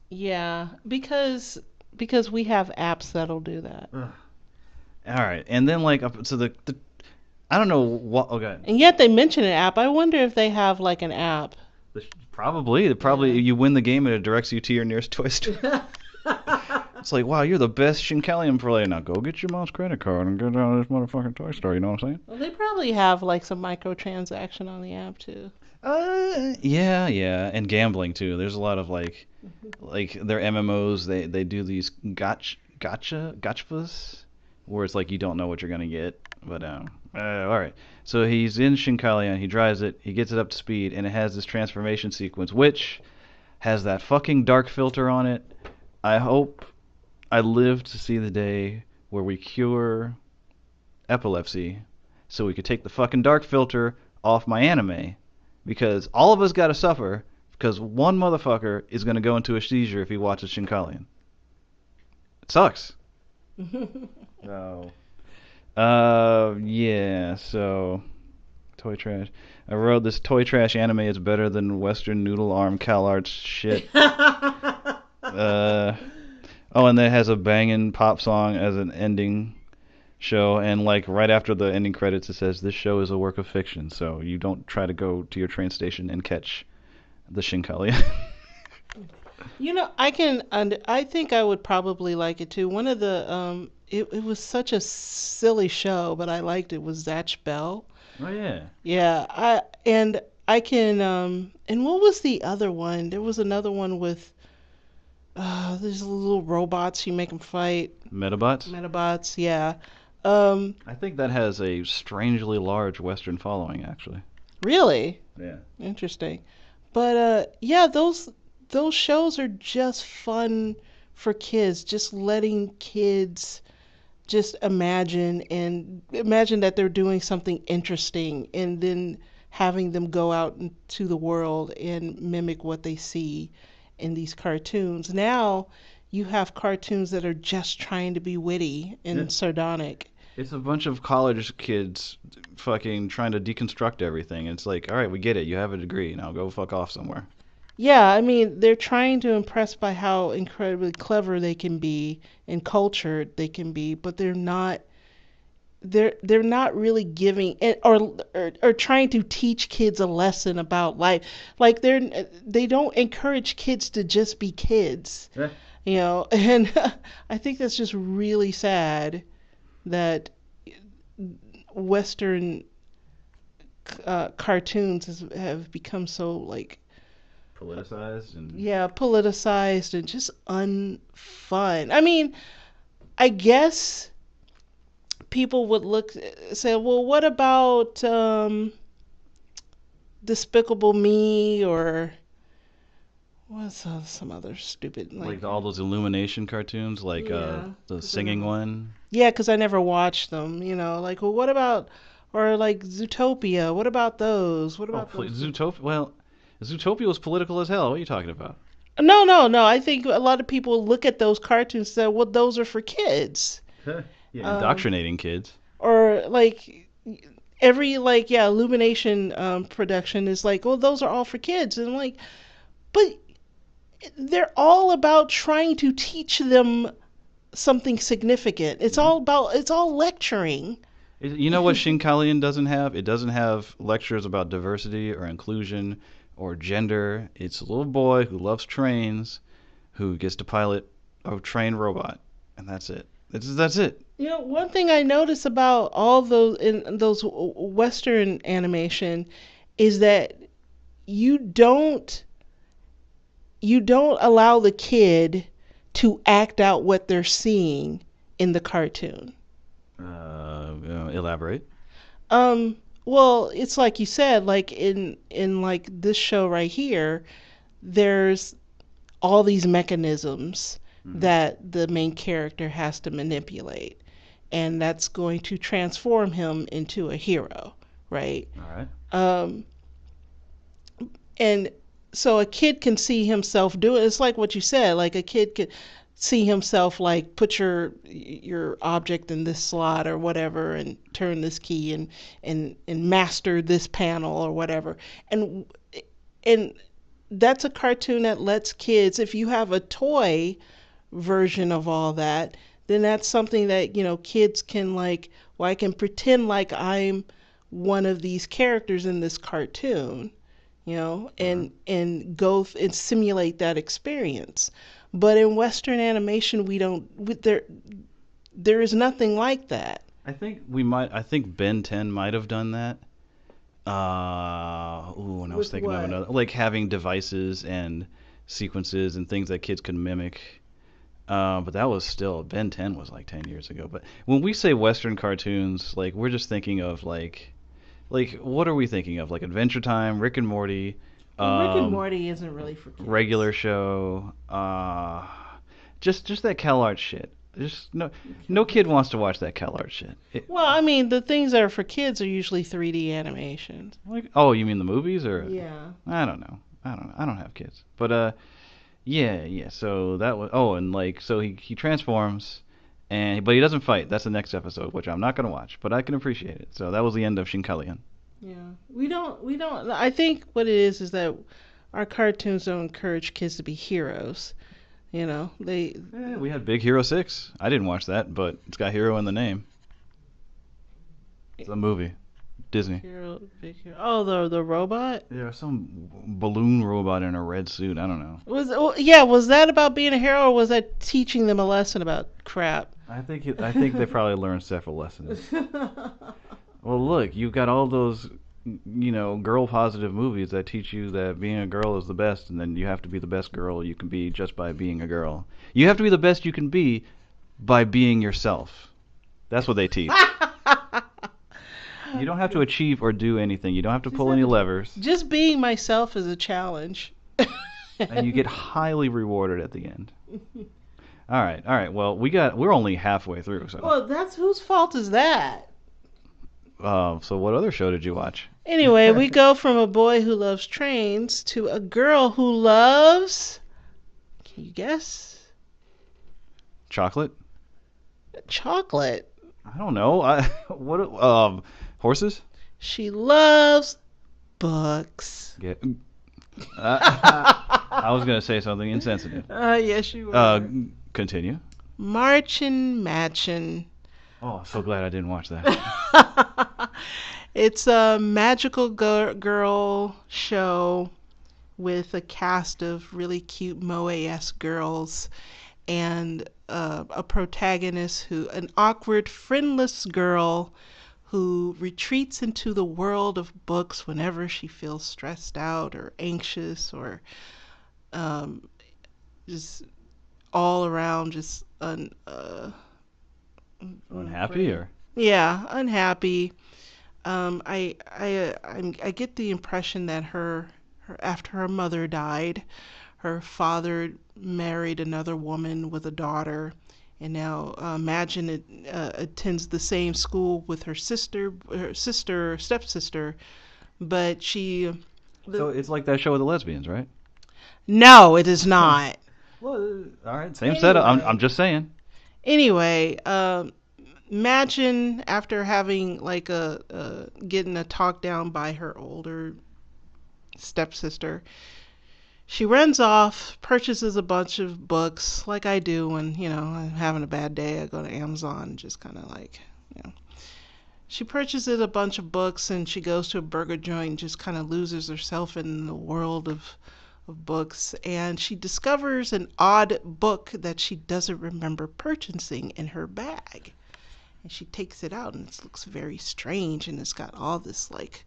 Yeah, because we have apps that'll do that.
Ugh. All right, and then like so the I don't know what. Okay,
And yet they mention an app. I wonder if they have like an app.
probably
Yeah.
you win the game and it directs you to your nearest toy store. It's like, wow, you're the best Shinkalion player. Now go get your mom's credit card and go down to this motherfucking toy store. You know what I'm saying?
Well, they probably have like some microtransaction on the app too.
Yeah, yeah, and gambling too. There's a lot of like their MMOs. They do these gotchas, where it's like you don't know what you're gonna get. But all right. So he's in Shinkalion. He drives it. He gets it up to speed, and it has this transformation sequence, which has that fucking dark filter on it. I hope I live to see the day where we cure epilepsy, so we could take the fucking dark filter off my anime, because all of us got to suffer because one motherfucker is going to go into a seizure if he watches Shinkalion. It sucks. So, yeah, so toy trash. I wrote this toy trash anime is better than Western noodle arm CalArts shit. Oh, and then it has a banging pop song as an ending show, and like right after the ending credits, it says this show is a work of fiction. So you don't try to go to your train station and catch the Shinkalion.
I think I would probably like it too. One of the it was such a silly show, but I liked it, was Zatch Bell.
Oh yeah.
Yeah, I can and what was the other one? There was another one with these little robots, you make them fight.
Metabots.
Metabots, yeah. Um,
I think that has a strangely large Western following, actually.
really
Yeah.
interesting. But yeah, those shows are just fun for kids, just letting kids just imagine that they're doing something interesting, and then having them go out into the world and mimic what they see in these cartoons. Now you have cartoons that are just trying to be witty
Yeah.
and sardonic.
It's a bunch of college kids fucking trying to deconstruct everything. It's like, all right, we get it. You have a degree. Now go fuck off somewhere.
Yeah, I mean, they're trying to impress by how incredibly clever they can be and cultured they can be, but they're not really giving it, or trying to teach kids a lesson about life. Like they don't encourage kids to just be kids.
Yeah.
And I think that's just really sad that Western cartoons have become so like
Politicized and
yeah, politicized and just unfun. I mean, I guess people would look say, well, what about Despicable Me or what's some other stupid like
like all those Illumination cartoons, like
yeah,
the
because I
singing
never
one.
yeah, because I never watched them. Like well, what about or like Zootopia? What about those? What
Oh,
about those?
Zootopia. Well, Zootopia was political as hell. What are you talking about?
No, no, no. I think a lot of people look at those cartoons and say, well, those are for kids.
Yeah,
Um,
indoctrinating kids.
or like every like yeah illumination production is like oh those are all for kids and I'm like but they're all about trying to teach them something significant.
Yeah.
It's all lecturing.
You know what Shinkalion doesn't have? It doesn't have lectures about diversity or inclusion or gender. It's a little boy who loves trains who gets to pilot a train robot, and that's it. That's it.
One thing I notice about all those in those Western animation is that you don't you don't allow the kid to act out what they're seeing in the cartoon.
Elaborate.
Well, it's like you said, like in like this show right here, there's all these mechanisms
Hmm.
that the main character has to manipulate, and that's going to transform him into a hero, right?
All right.
Um, and so a kid can see himself do it. It's like what you said, like a kid could see himself like put your object in this slot or whatever and turn this key and master this panel or whatever. And that's a cartoon that lets kids if you have a toy version of all that, then that's something that, kids can like, well, I can pretend like I'm one of these characters in this cartoon,
Uh-huh.
and and simulate that experience. But in Western animation, we don't. There is nothing like that.
I think we might. I think Ben 10 might have done that. And I was
With
thinking of
what?
another, like having devices and sequences and things that kids could mimic. But that was still Ben 10 was like 10 years ago. But when we say Western cartoons, like we're just thinking of like what are we thinking of? Like Adventure Time, Rick and Morty,
Well, Rick and
um,
Morty isn't really for
regular
kids.
show, just that CalArts shit. Just no kid wants to watch that CalArts shit.
Well, I mean, the things that are for kids are usually 3D animations.
Like oh, you mean the movies or
Yeah.
I don't know. I don't know. I don't have kids. But yeah, yeah. So that was and like so he transforms and but he doesn't fight. That's the next episode, which I'm not gonna watch, but I can appreciate it. So that was the end of Shinkalion.
Yeah. We don't I think what it is that our cartoons don't encourage kids to be heroes. They
We had Big Hero 6. I didn't watch that, but it's got hero in the name. It's a movie. Disney.
hero big hero. Oh, the robot?
Yeah, some balloon robot in a red suit. I don't know.
Was that about being a hero or was that teaching them a lesson about crap?
I think they probably learned several lessons. Well, look, you've got all those, girl positive movies that teach you that being a girl is the best, and then you have to be the best girl you can be just by being a girl. You have to be the best you can be by being yourself. That's what they teach. You don't have to achieve or do anything. You don't have to
Just
pull
have
any
to,
levers,
just being myself is a challenge.
and you get highly rewarded at the end. All right. Well, we're only halfway through, so.
Well, that's whose fault is that?
So what other show did you watch?
Anyway, we go from a boy who loves trains to a girl who loves, can you guess?
Chocolate?
Chocolate.
I don't know. What horses?
She loves books.
Get. I was gonna say something insensitive.
Yes, you
Uh,
were.
Continue.
Marchen Madchen.
Oh, I'm so glad I didn't watch that.
It's a magical girl show with a cast of really cute moe-esque girls. and a protagonist an awkward, friendless girl who retreats into the world of books whenever she feels stressed out or anxious or um, just all around just
Unhappy or?
yeah, unhappy. I get the impression that her after her mother died, her father married another woman with a daughter, and now Imagine it attends the same school with her stepsister, but
So it's like that show with the lesbians, right?
no, it is not.
Well, all right, same setup. I'm just saying.
Anyway, Imagine after having like getting a talk down by her older stepsister, she runs off, purchases a bunch of books, like I do when, I'm having a bad day. I go to Amazon and just kind of like, you know. She purchases a bunch of books and she goes to a burger joint and just kind of loses herself in the world of books. And she discovers an odd book that she doesn't remember purchasing in her bag. And she takes it out and it looks very strange and it's got all this like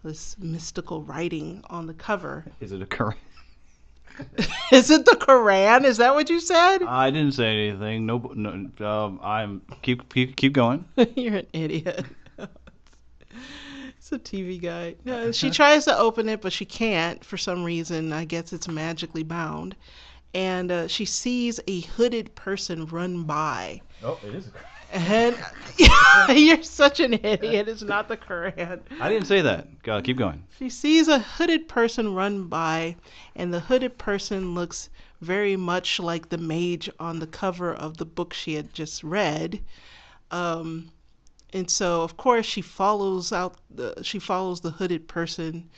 this mystical writing on the cover.
Is it a current?
Is it the Quran? Is that what you said?
I didn't say anything. No, no. I'm keep going.
You're an idiot. It's a TV guy. No, she tries to open it, but she can't for some reason. I guess it's magically bound. And she sees a hooded person run by.
Oh, it is.
And you're such an idiot. It's not the Quran.
I didn't say that. Keep going.
She sees a hooded person run by, and the hooded person looks very much like the mage on the cover of the book she had just read. And so, of course, she follows the hooded person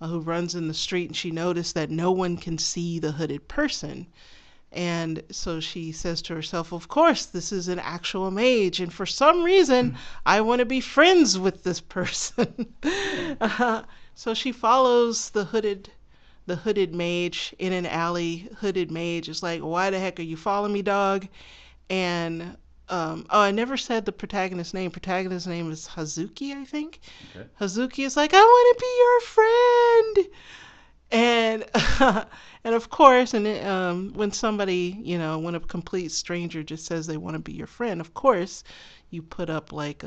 who runs in the street, and she noticed that no one can see the hooded person. And so she says to herself, of course, this is an actual mage. And for some reason, I want to be friends with this person. So she follows the hooded mage in an alley. Hooded mage is like, why the heck are you following me, dog? And, I never said the protagonist's name. Protagonist's name is Hazuki, I think. Okay. Hazuki is like, I want to be your friend. And and of course, when somebody, when a complete stranger just says they want to be your friend, of course, you put up like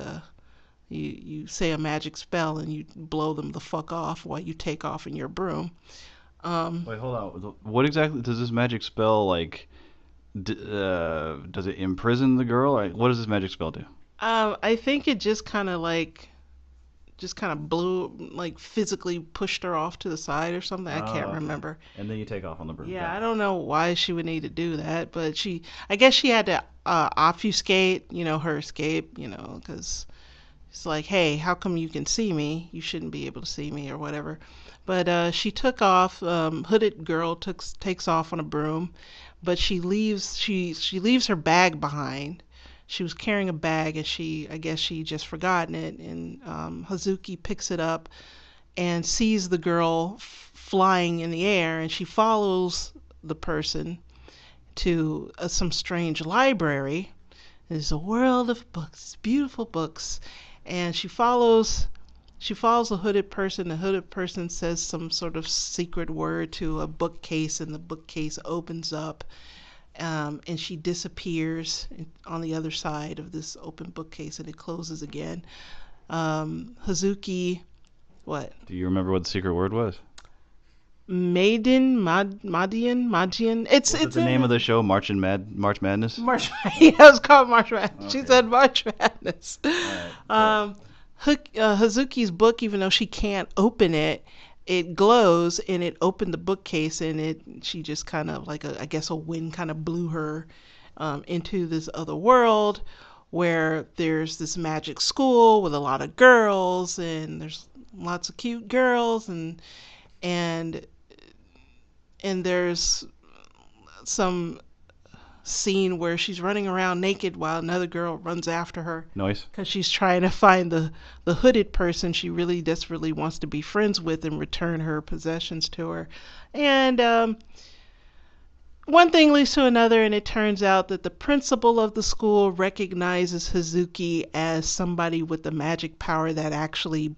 you say a magic spell and you blow them the fuck off while you take off in your broom.
Wait, hold on. What exactly does this magic spell like? Does it imprison the girl? Or what does this magic spell do?
I think it just kind of blew, like physically pushed her off to the side or something. I can't remember.
And then you take off on the broom.
Yeah, I don't know why she would need to do that, but I guess she had to obfuscate, her escape, because it's like, hey, how come you can see me? You shouldn't be able to see me or whatever. But she took off. Hooded girl takes off on a broom, but she leaves her bag behind. She was carrying a bag and I guess she just forgotten it. And Hazuki picks it up and sees the girl flying in the air, and she follows the person to some strange library. There's a world of books, beautiful books, and she follows the hooded person. The hooded person says some sort of secret word to a bookcase, and the bookcase opens up. And she disappears on the other side of this open bookcase, and it closes again. Hazuki, what?
Do you remember what the secret word was?
Madian. It's
the name of the show, March Madness?
Yeah, it's called March Madness. Okay. She said March Madness.
Right.
Hazuki's book, even though she can't open it, it glows, and it opened the bookcase, and she just kind of like I guess a wind kind of blew her into this other world where there's this magic school with a lot of girls, and there's lots of cute girls, and there's some scene where she's running around naked while another girl runs after her.
Nice.
Because she's trying to find the hooded person she really desperately wants to be friends with and return her possessions to her. And one thing leads to another, and it turns out that the principal of the school recognizes Hazuki as somebody with the magic power that actually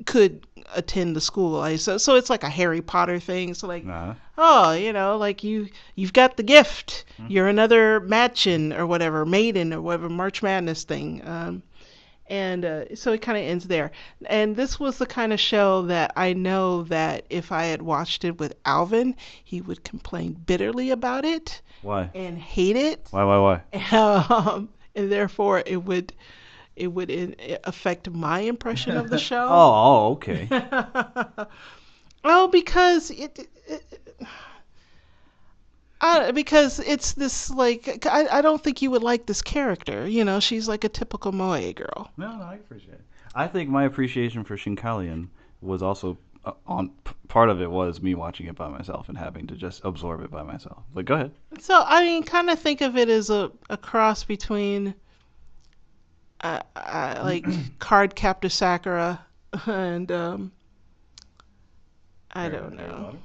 could attend the school. So it's like a Harry Potter thing. So like,
Uh-huh.
oh, like you've got the gift. You're another Madchen or whatever, maiden or whatever, March Madness thing. And so it kind of ends there. And this was the kind of show that I know that if I had watched it with Alvin, he would complain bitterly about it
Why?
and hate it.
Why?
And therefore it would affect my impression of the show.
Okay.
Oh, because because it's this like I don't think you would like this character. She's like a typical moe girl.
No, I appreciate it. I think my appreciation for Shinkalion was also part of it was me watching it by myself and having to just absorb it by myself. But go ahead.
So I mean, kind of think of it as a cross between like Card Captor Sakura and I don't know.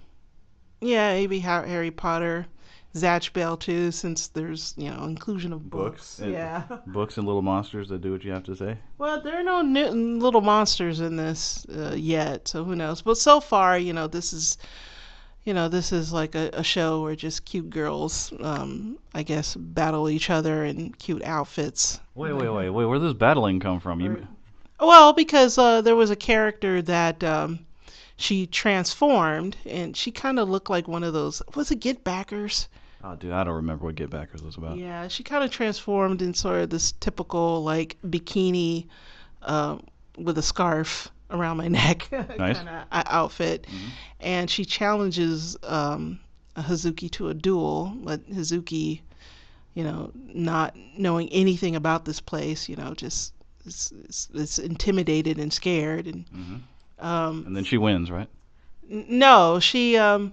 Yeah, maybe Harry Potter, Zatch Bell too, since there's inclusion of books. Yeah.
Books and little monsters that do what you have to say.
Well, there are no little monsters in this yet, so who knows? But so far, this is like a show where just cute girls, I guess, battle each other in cute outfits.
Wait. Where does battling come from?
Well, because there was a character that she transformed, and she kind of looked like one of those. Was it Get Backers?
Oh, dude, I don't remember what Get Backers was about.
Yeah, she kind of transformed in sort of this typical like bikini with a scarf around my neck
Nice.
kind of outfit, and she challenges Hazuki to a duel. But Hazuki, not knowing anything about this place, just it's intimidated and scared, and
And then she wins, right?
no, she the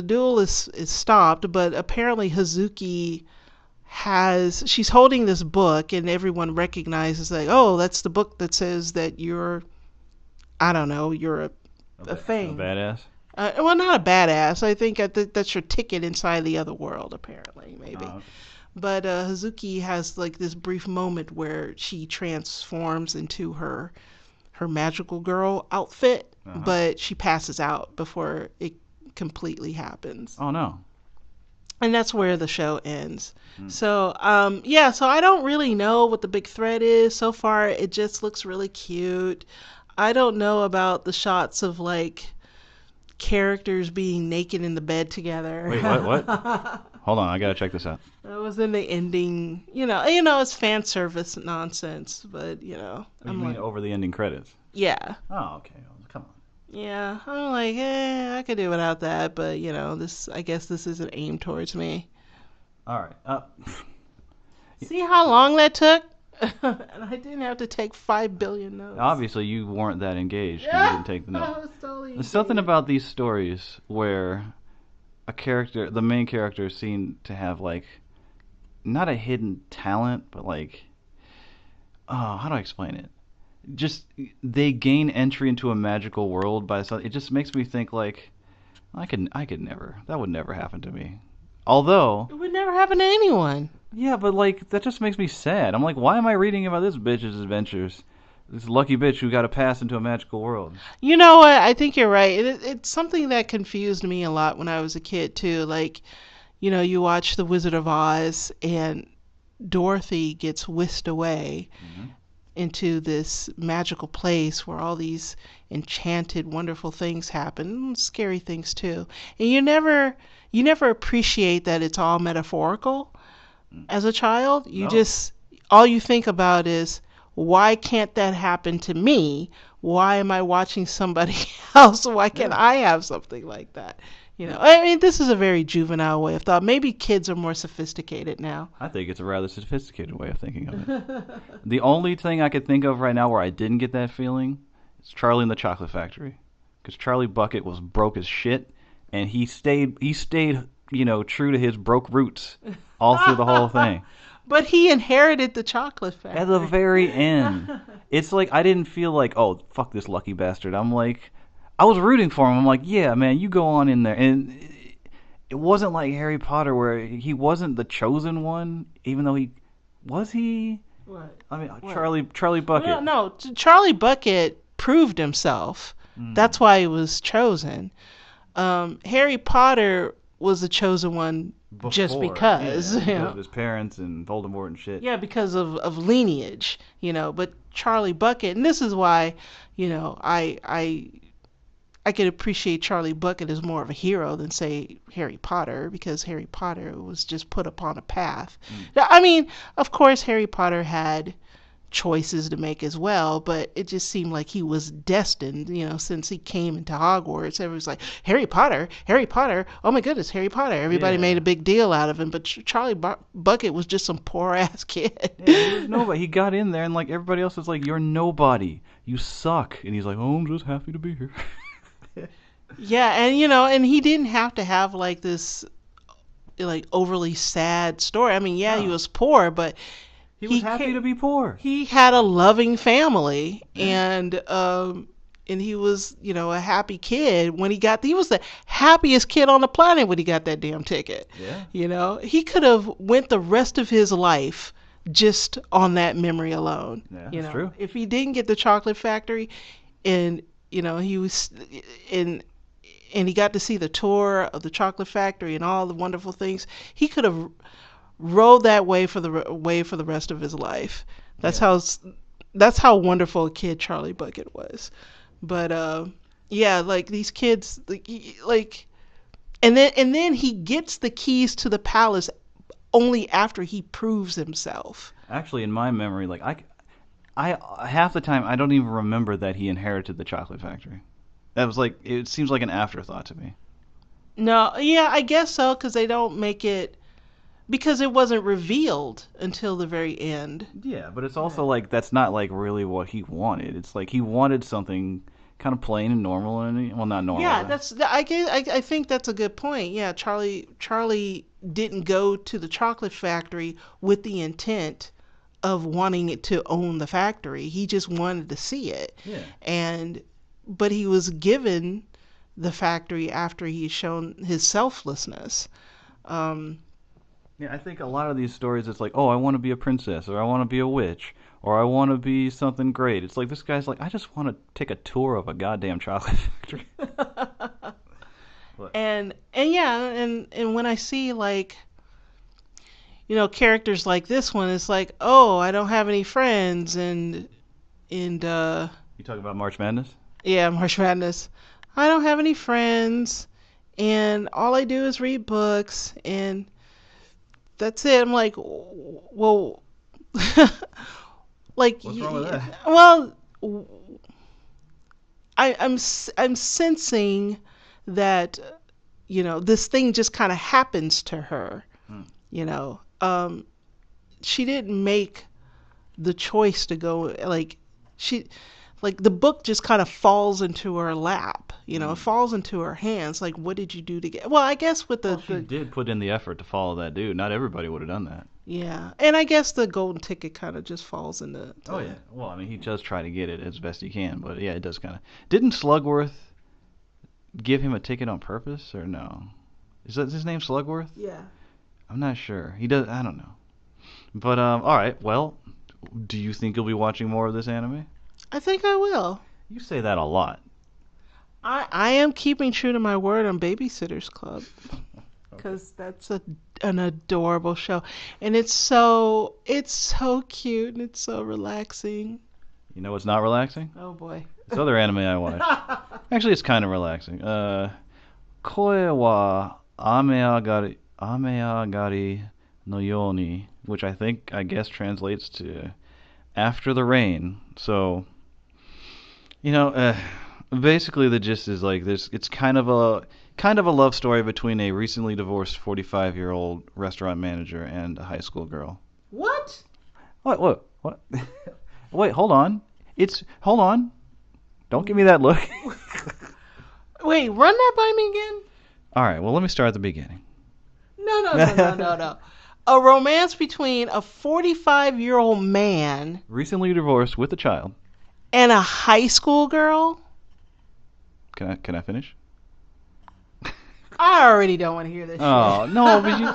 duel is stopped, but apparently Hazuki she's holding this book, and everyone recognizes like, oh, that's the book that says that you're, I don't know, you're a thing.
A badass.
Well, not a badass. I think that's your ticket inside the other world, apparently, maybe.
Okay.
But Hazuki has like this brief moment where she transforms into her magical girl outfit, but she passes out before it completely happens.
Oh no.
And that's where the show ends. So, so I don't really know what the big threat is. So far, it just looks really cute. I don't know about the shots of like characters being naked in the bed together.
Wait, what? Hold on, I gotta check this out.
That was in the ending. It's fan service nonsense, but
You mean over the ending credits?
yeah.
Oh, okay. Come on.
Yeah, I'm like, I could do without that, but I guess this isn't aimed towards me.
All right.
See how long that took? And I didn't have to take 5 billion notes.
Obviously, you weren't that engaged. You didn't take the
I
note.
was totally
There's something about these stories where the main character, seem to have like not a hidden talent, but like, how do I explain it? Just they gain entry into a magical world by something. It just makes me think like, I could never. That would never happen to me. Although,
It would never happen to anyone.
yeah, but like that just makes me sad. I'm like, why am I reading about this bitch's adventures? This lucky bitch who got a pass into a magical world.
You know what? I think you're right. It's something that confused me a lot when I was a kid too. Like, you watch The Wizard of Oz, and Dorothy gets whisked away into this magical place where all these enchanted, wonderful things happen, scary things too. And you never appreciate that it's all metaphorical as a child. You
No.
just all you think about is, why can't that happen to me? Why am I watching somebody else? Why can't I have something like that? I mean, this is a very juvenile way of thought. Maybe kids are more sophisticated now.
I think it's a rather sophisticated way of thinking of it. The only thing I could think of right now where I didn't get that feeling is Charlie and the Chocolate Factory, because Charlie Bucket was broke as shit, and he stayed, true to his broke roots all through the whole thing.
But he inherited the chocolate factory.
At the very end, it's like I didn't feel like, oh, fuck this lucky bastard. I'm like, I was rooting for him. I'm like, yeah, man, you go on in there. And it wasn't like Harry Potter where he wasn't the chosen one, even though he was he.
What?
I mean,
What?
Charlie
No,
Bucket.
no. Charlie Bucket proved himself.
Mm.
That's why he was chosen. Harry Potter was the chosen one just
Before,
because,
yeah, because of his parents and Voldemort and shit.
yeah, because of lineage, But Charlie Bucket, and this is why, I could appreciate Charlie Bucket as more of a hero than say Harry Potter, because Harry Potter was just put upon a path.
Mm.
I mean, of course, Harry Potter had choices to make as well, but it just seemed like he was destined, since he came into Hogwarts. Everyone's like, Harry Potter, Harry Potter, oh my goodness, Harry Potter. Everybody
Yeah.
made a big deal out of him, but Charlie Bucket was just some poor ass kid.
Yeah, he was nobody. He got in there, and like everybody else was like, "You're nobody. You suck." And he's like, "Oh, I'm just happy to be here."
Yeah, and he didn't have to have like this like overly sad story. I mean, yeah, he
No,
was poor, but
he was happy to be poor.
he had a loving family,
Yeah.
and he was, a happy kid when he was the happiest kid on the planet when he got that damn ticket.
Yeah.
He could have went the rest of his life just on that memory alone.
Yeah, that's true.
If he didn't get the chocolate factory, and he was in and he got to see the tour of the chocolate factory and all the wonderful things, he could have rode that way for the rest of his life. That's
Yeah.
how wonderful a kid Charlie Bucket was. But yeah, like these kids, like, and then he gets the keys to the palace only after he proves himself.
Actually, in my memory, like I half the time I don't even remember that he inherited the chocolate factory. That was like it seems like an afterthought to me.
No, yeah, I guess so, because they don't make it, because it wasn't revealed until the very end.
Yeah, but it's also like that's not like really what he wanted. It's like he wanted something kind of plain and normal, and well, not normal.
Yeah, I think that's a good point. Yeah, Charlie didn't go to the chocolate factory with the intent of wanting it to own the factory. He just wanted to see it.
Yeah.
And but he was given the factory after he's shown his selflessness. Um,
Yeah, I think a lot of these stories, it's like, oh, I want to be a princess, or I want to be a witch, or I want to be something great. It's like this guy's like, I just want to take a tour of a goddamn chocolate factory. But
and yeah, and when I see like characters like this one, it's like, oh, I don't have any friends, and
you talking about March Madness?
yeah, March Madness. I don't have any friends, and all I do is read books, and that's it. I'm like, well, like,
What's wrong with that?
well, I'm sensing that this thing just kind of happens to her.
Hmm.
You know, she didn't make the choice to go, she like the book just kind of falls into her lap. It falls into her hands. Like, what did you do to get? Well, I guess with
Well, she did put in the effort to follow that dude. Not everybody would have done that.
yeah, and I guess the golden ticket kind of just falls into.
Oh yeah. Well, I mean, he does try to get it as best he can, but yeah, it does kind of. Didn't Slugworth give him a ticket on purpose, or no? Is that his name, Slugworth?
Yeah.
I'm not sure. He does. I don't know. But all right. Well, do you think you'll be watching more of this anime?
I think I will.
You say that a lot.
I am keeping true to my word on Babysitter's Club,
Okay.
because that's an adorable show, and it's so cute and it's so relaxing.
You know what's not relaxing?
Oh boy.
This other anime I watched. Actually, it's kind of relaxing. Koi wa Ameagari no Yoni, which I guess translates to after the rain. So, basically the gist is like this. It's kind of a love story between a recently divorced 45-year-old restaurant manager and a high school girl.
What?
What? Wait, hold on. Hold on. Don't give me that look.
Wait, run that by me again?
All right. Well, let me start at the beginning.
No. A romance between a 45-year-old man
Recently divorced with a child.
and a high school girl?
Can I finish?
I already don't want to hear this shit.
Oh no, but you.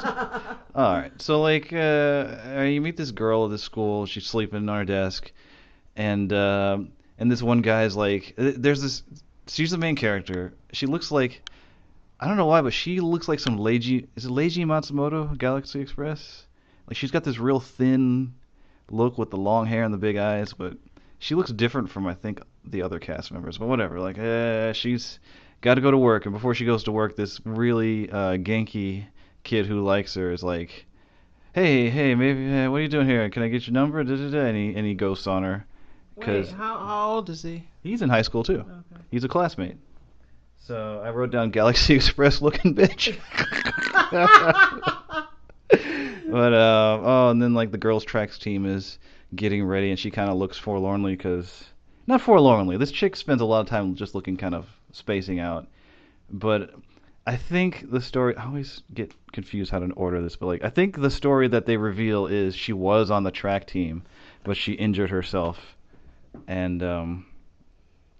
All right, so like you meet this girl at this school. She's sleeping on her desk, and this one guy's like, there's this. She's the main character. She looks like I don't know why, but she looks like some Leiji. Is it Leiji Matsumoto, Galaxy Express? Like she's got this real thin look with the long hair and the big eyes, but she looks different from I think the other cast members. But whatever. Like she's got to go to work, and before she goes to work, this really Genki kid who likes her is like, hey, maybe what are you doing here? Can I get your number? Da, da, da. And he ghosts on her
Wait,
because
how old is he?
he's in high school too.
Okay.
He's a classmate. So I wrote down Galaxy Express looking bitch. But and then like the girls' tracks team is getting ready, and she kind of looks forlornly because not forlornly. This chick spends a lot of time just looking kind of spacing out. But I think the story. I always get confused how to order this, but like I think the story that they reveal is she was on the track team, but she injured herself, and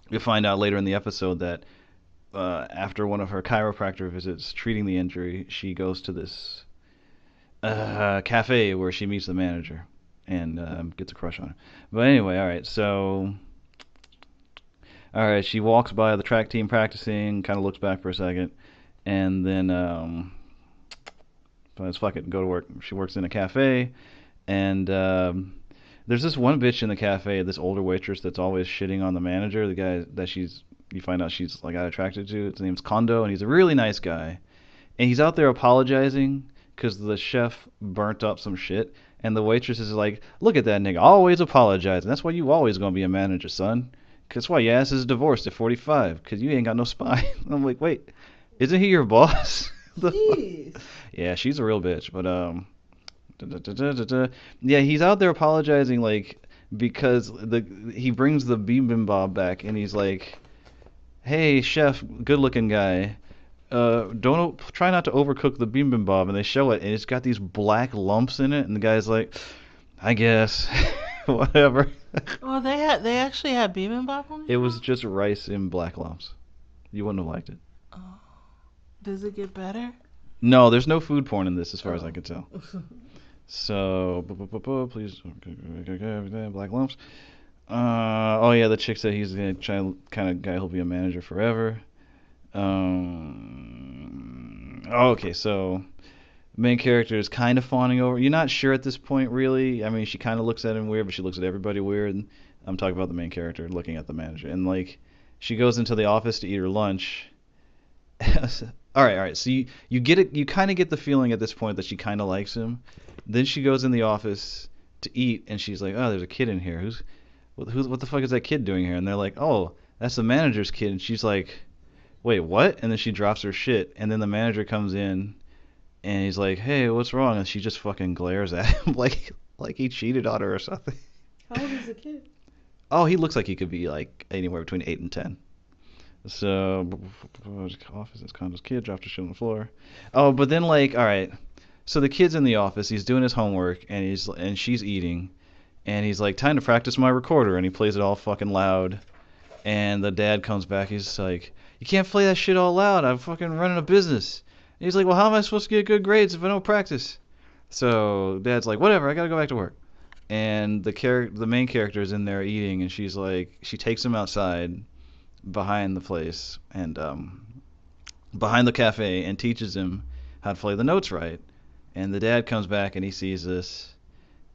you'll find out later in the episode that after one of her chiropractor visits treating the injury, she goes to this cafe where she meets the manager and gets a crush on her. But anyway, all right, she walks by the track team practicing, kind of looks back for a second, and then let's fuck it, go to work. She works in a cafe, and there's this one bitch in the cafe, this older waitress that's always shitting on the manager, the guy that you find out she's like got attracted to. His name's Kondo, and he's a really nice guy. And he's out there apologizing because the chef burnt up some shit. And the waitress is like, look at that nigga, always apologizing. That's why you always gonna be a manager, son. That's why your ass is divorced at 45, because you ain't got no spine. I'm like, wait, isn't he your boss?
Jeez.
Yeah, she's a real bitch. But yeah, he's out there apologizing like because he brings the bibimbap back, and he's like, hey chef, good looking guy, don't try not to overcook the bibimbap, and they show it, and it's got these black lumps in it, and the guy's like, I guess, whatever.
Oh, they actually had bibimbap on the
It
show?
was just rice in black lumps. You wouldn't have liked it.
Oh. Does it get better?
No, there's no food porn in this, as far as I
Oh.
can tell. So, please, black lumps. Oh yeah, the chick said he's gonna try kind of guy who'll be a manager forever. Okay, so main character is kind of fawning over. You're not sure at this point, really. I mean, she kind of looks at him weird, but she looks at everybody weird. I'm talking about the main character looking at the manager, and like she goes into the office to eat her lunch. All right. So you get it. You kind of get the feeling at this point that she kind of likes him. Then she goes in the office to eat, and she's like, "Oh, there's a kid in here. What the fuck is that kid doing here?" And they're like, "Oh, that's the manager's kid." And she's like, "Wait, what?" And then she drops her shit, and then the manager comes in, and he's like, "Hey, what's wrong?" And she just fucking glares at him like he cheated on her or something.
How old is the kid?
Oh, he looks like he could be like anywhere between 8 and 10. So, office is Kondo's kid dropped her shit on the floor. Oh, but then like, all right. So the kid's in the office. He's doing his homework, and she's eating, and he's like, "Time to practice my recorder," and he plays it all fucking loud. And the dad comes back. He's like, "You can't play that shit all loud. I'm fucking running a business." And he's like, "Well, how am I supposed to get good grades if I don't practice?" So dad's like, "Whatever. I gotta go back to work." And the main character is in there eating, and she's like, she takes him outside behind the place and behind the cafe and teaches him how to play the notes right. And the dad comes back and he sees this,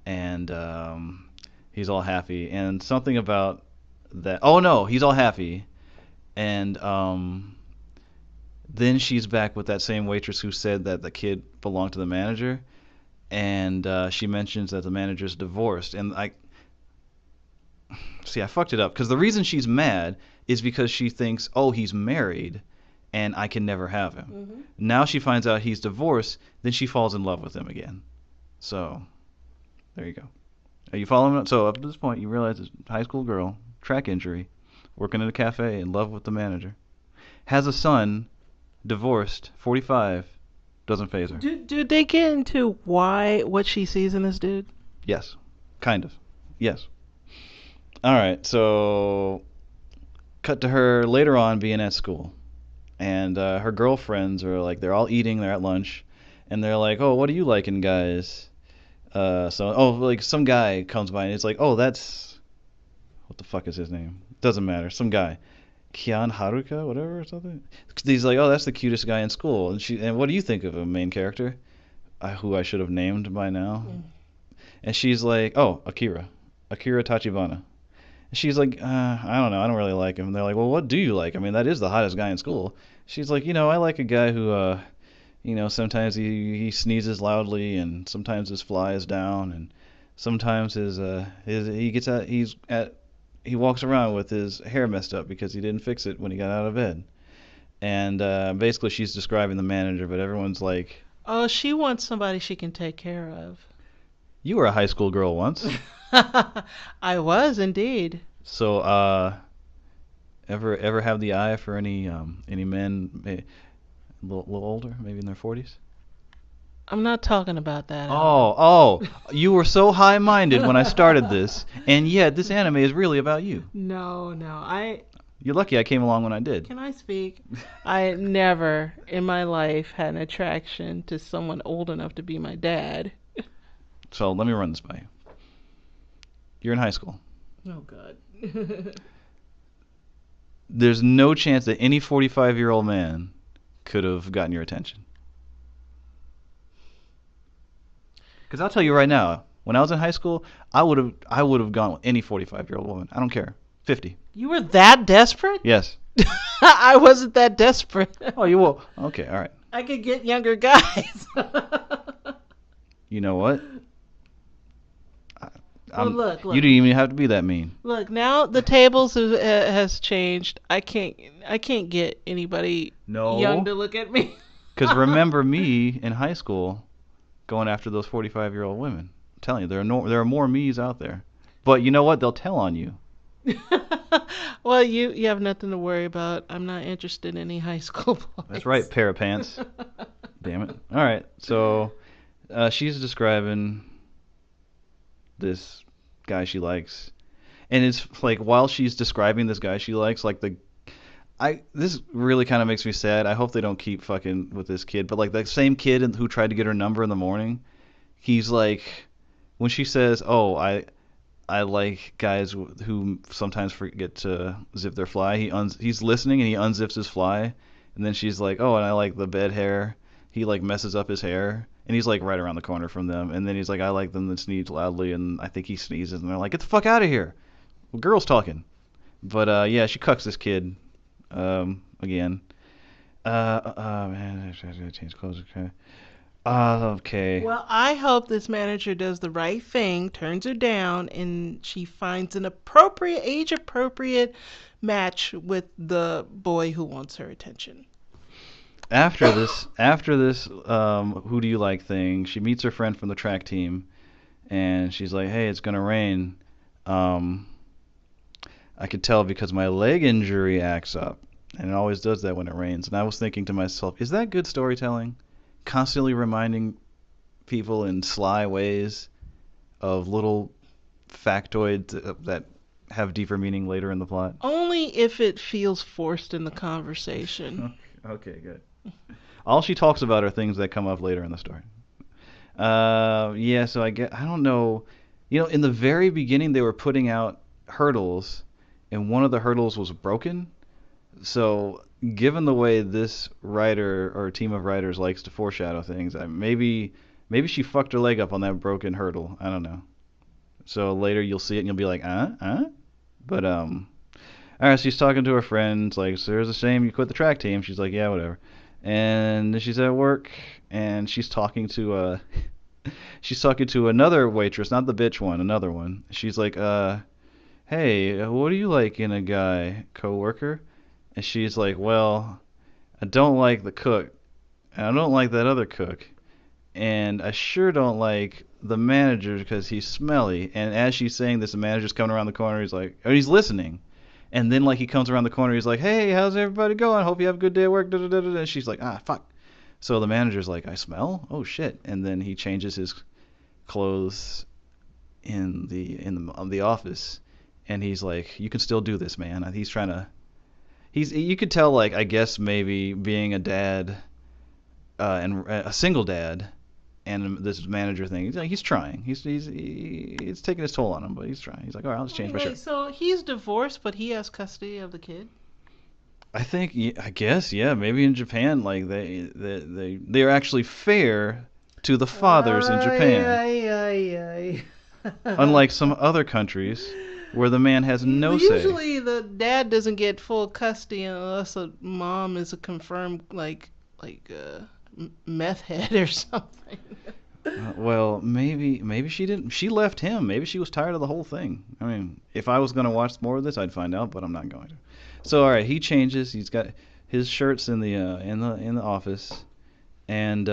and he's all happy. And something about that. Oh no, he's all happy. And then she's back with that same waitress who said that the kid belonged to the manager, and she mentions that the manager's divorced. And I fucked it up because the reason she's mad is because she thinks, oh, he's married and I can never have him.
Mm-hmm.
Now she finds out he's divorced, then she falls in love with him again. So there you go. Are you following? So up to this point, you realize this high school girl, track injury, working in a cafe, in love with the manager, has a son, divorced, 45, doesn't phase her.
Did they get into what she sees in this dude?
Yes, kind of. Yes. All right, so cut to her later on being at school, and her girlfriends are like, they're all eating, they're at lunch, and they're like, oh, what do you like in guys? Like some guy comes by and it's like, oh, that's what the fuck is his name? Doesn't matter. Some guy, Kian Haruka, whatever or something. He's like, oh, that's the cutest guy in school. And what do you think of a main character, who I should have named by now?
Mm.
And she's like, oh, Akira Tachibana. And she's like, I don't know, I don't really like him. And they're like, well, what do you like? I mean, that is the hottest guy in school. She's like, I like a guy who, sometimes he sneezes loudly, and sometimes his fly is down, and sometimes he walks around with his hair messed up because he didn't fix it when he got out of bed. And basically, she's describing the manager, but everyone's like,
Oh, she wants somebody she can take care of.
you were a high school girl once.
I was indeed.
So, ever have the eye for any men, a little older, maybe in their 40s?
I'm not talking about that.
Oh, you were so high-minded when I started this, and yet this anime is really about you.
No.
You're lucky I came along when I did.
Can I speak? I never in my life had an attraction to someone old enough to be my dad.
So let me run this by you. You're in high school.
Oh, God.
There's no chance that any 45-year-old man could have gotten your attention. Because I'll tell you right now, when I was in high school, I would have gone with any 45-year-old woman. I don't care. 50.
You were that desperate?
Yes.
I wasn't that desperate.
Oh, you will. Okay, all right.
I could get younger guys.
You know what?
Well, look.
You didn't even have to be that mean.
Look, now the tables has changed. I can't get anybody young to look at me.
Because remember me in high school going after those 45-year-old women. I'm telling you, there are more me's out there. But you know what? They'll tell on you.
Well, you have nothing to worry about. I'm not interested in any high school boys.
That's right, Parapants. Damn it. All right, so she's describing this guy she likes, and it's like while she's describing this guy she likes, like this really kind of makes me sad. I hope they don't keep fucking with this kid, but like that same kid who tried to get her number in the morning, he's like, when she says, "Oh, I like guys who sometimes forget to zip their fly," he's listening and he unzips his fly, and then she's like, "Oh, and I like the bed hair. He like messes up his hair." And he's like right around the corner from them. And then he's like, I like them that sneeze loudly. And I think he sneezes. And they're like, get the fuck out of here. Well, girl's talking. But yeah, she cucks this kid again. Man, I gotta change clothes. Okay. Okay.
Well, I hope this manager does the right thing, turns her down, and she finds an age-appropriate match with the boy who wants her attention.
After this, who do you like thing, she meets her friend from the track team, and she's like, hey, it's gonna rain. I could tell because my leg injury acts up, and it always does that when it rains. And I was thinking to myself, is that good storytelling? Constantly reminding people in sly ways of little factoids that have deeper meaning later in the plot.
Only if it feels forced in the conversation.
Okay, good. All she talks about are things that come up later in the story. Yeah, so I don't know. In the very beginning they were putting out hurdles, and one of the hurdles was broken. So, given the way this writer or team of writers likes to foreshadow things, maybe she fucked her leg up on that broken hurdle. I don't know. So later you'll see it and you'll be like, But all right, she's talking to her friends, like, so there's a shame you quit the track team. She's like, yeah, whatever. And she's at work, and she's talking to another waitress, not the bitch one, another one. She's like, hey, what do you like in a guy, coworker? And she's like, well, I don't like the cook, and I don't like that other cook, and I sure don't like the manager because he's smelly. And as she's saying this, the manager's coming around the corner. He's listening. And then, like, he comes around the corner. He's like, hey, how's everybody going? Hope you have a good day at work. Da, da, da, da. And she's like, fuck. So the manager's like, I smell? Oh, shit. And then he changes his clothes in the office. And he's like, you can still do this, man. He's trying to... You could tell, like, I guess maybe being a dad, and a single dad, and this manager thing. He's trying. It's taking his toll on him, but he's trying. He's like, all right, let's change my shirt.
So he's divorced, but he has custody of the kid.
I guess, yeah. Maybe in Japan, like they are actually fair to the fathers in Japan,
Ay,
unlike some other countries where the man has no say.
Usually, the dad doesn't get full custody unless a mom is a confirmed meth head or something.
Well, maybe she didn't. She left him. Maybe she was tired of the whole thing. I mean, if I was gonna watch more of this, I'd find out, but I'm not going to. So, all right, he changes. He's got his shirts in the office, and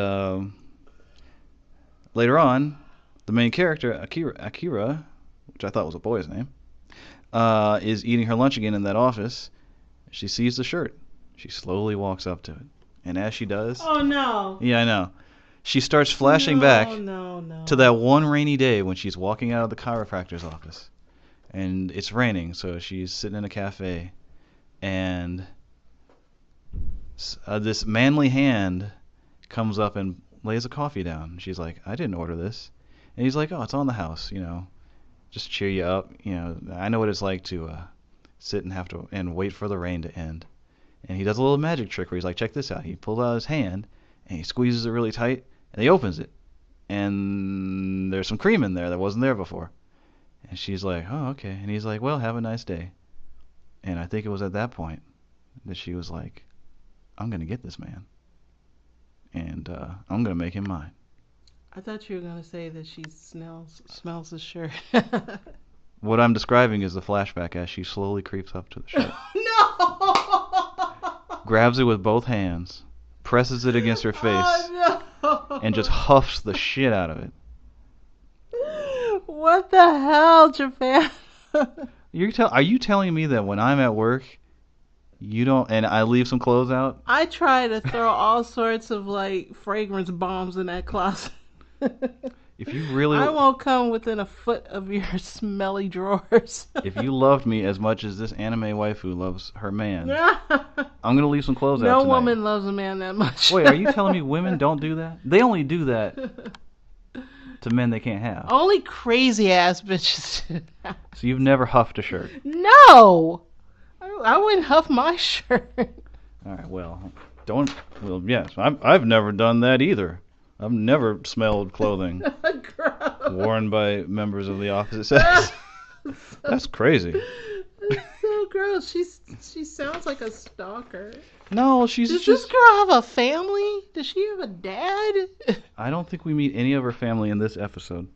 later on, the main character Akira, which I thought was a boy's name, is eating her lunch again in that office. She sees the shirt. She slowly walks up to it, and as she does,
Oh no!
yeah, I know. She starts flashing back
No.
to that one rainy day when she's walking out of the chiropractor's office. And it's raining, so she's sitting in a cafe. And this manly hand comes up and lays a coffee down. She's like, I didn't order this. And he's like, oh, it's on the house, just cheer you up. I know what it's like to sit and have to and wait for the rain to end. And he does a little magic trick where he's like, check this out. He pulls out his hand and he squeezes it really tight. And he opens it, and there's some cream in there that wasn't there before. And she's like, oh, okay. And he's like, well, have a nice day. And I think it was at that point that she was like, I'm going to get this man. And I'm going to make him mine.
I thought you were gonna say that she smells his shirt.
What I'm describing is the flashback as she slowly creeps up to the shirt.
No!
Grabs it with both hands, presses it against her face.
Oh, no!
And just huffs the shit out of it.
What the hell, Japan?
Are you telling me that when I'm at work, you don't, and I leave some clothes out?
I try to throw all sorts of fragrance bombs in that closet.
If you really,
I won't come within a foot of your smelly drawers.
If you loved me as much as this anime waifu loves her man, I'm gonna leave some clothes out
No
tonight.
woman loves a man that much.
Wait, are you telling me women don't do that? They only do that to men they can't have.
Only crazy ass bitches do that.
So you've never huffed a shirt?
No! I wouldn't huff my shirt.
All right, well, don't. Well, yes, I've never done that either. I've never smelled clothing worn by members of the opposite sex. That's crazy.
That's so gross. She sounds like a stalker.
No, she's
Does
just.
this girl have a family? Does she have a dad?
I don't think we meet any of her family in this episode.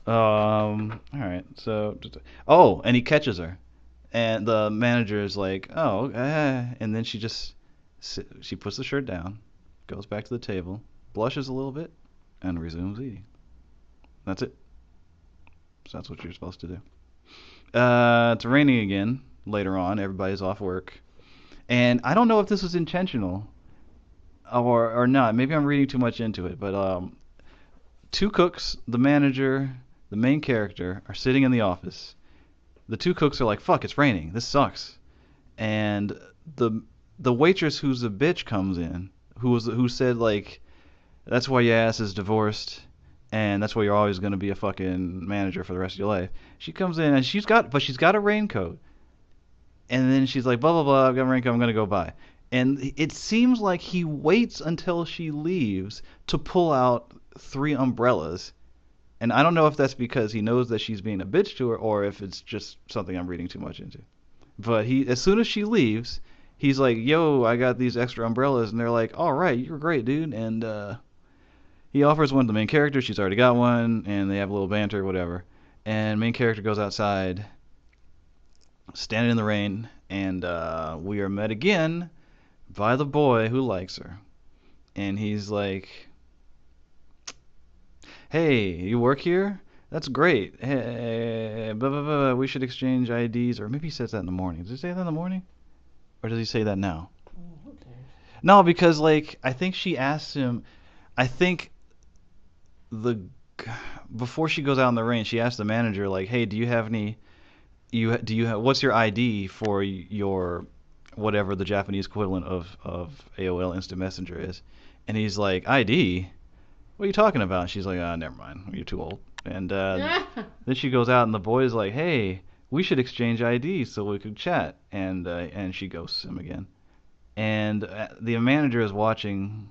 All right, so. Oh, and he catches her. And the manager is like, oh, and then she puts the shirt down, goes back to the table, blushes a little bit, and resumes eating. That's it. So that's what you're supposed to do. It's raining again later on. Everybody's off work. And I don't know if this was intentional or not. Maybe I'm reading too much into it. But two cooks, the manager, the main character, are sitting in the office. The two cooks are like, fuck, it's raining. This sucks. And the waitress who's a bitch comes in, who said, like, that's why your ass is divorced, and that's why you're always going to be a fucking manager for the rest of your life. She comes in, and she's got a raincoat. And then she's like, blah, blah, blah, I've got a raincoat, I'm going to go buy. And it seems like he waits until she leaves to pull out 3 umbrellas. And I don't know if that's because he knows that she's being a bitch to her, or if it's just something I'm reading too much into. But as soon as she leaves, he's like, yo, I got these extra umbrellas. And they're like, all right, you're great, dude. And he offers one to the main character. She's already got one, and they have a little banter, whatever. And main character goes outside, standing in the rain, and we are met again by the boy who likes her. And he's like, hey, you work here? That's great. Hey, blah, blah, blah, we should exchange IDs. Or maybe he says that in the morning. Does he say that in the morning? Or does he say that now? No, because, I think she asks him, before she goes out in the rain, she asks the manager, hey, do you have any, what's your ID for your whatever the Japanese equivalent of AOL Instant Messenger is. And he's like, ID? What are you talking about? And she's like, never mind. You're too old. And then she goes out, and the boy's like, hey, we should exchange IDs so we could chat. And she ghosts him again. And the manager is watching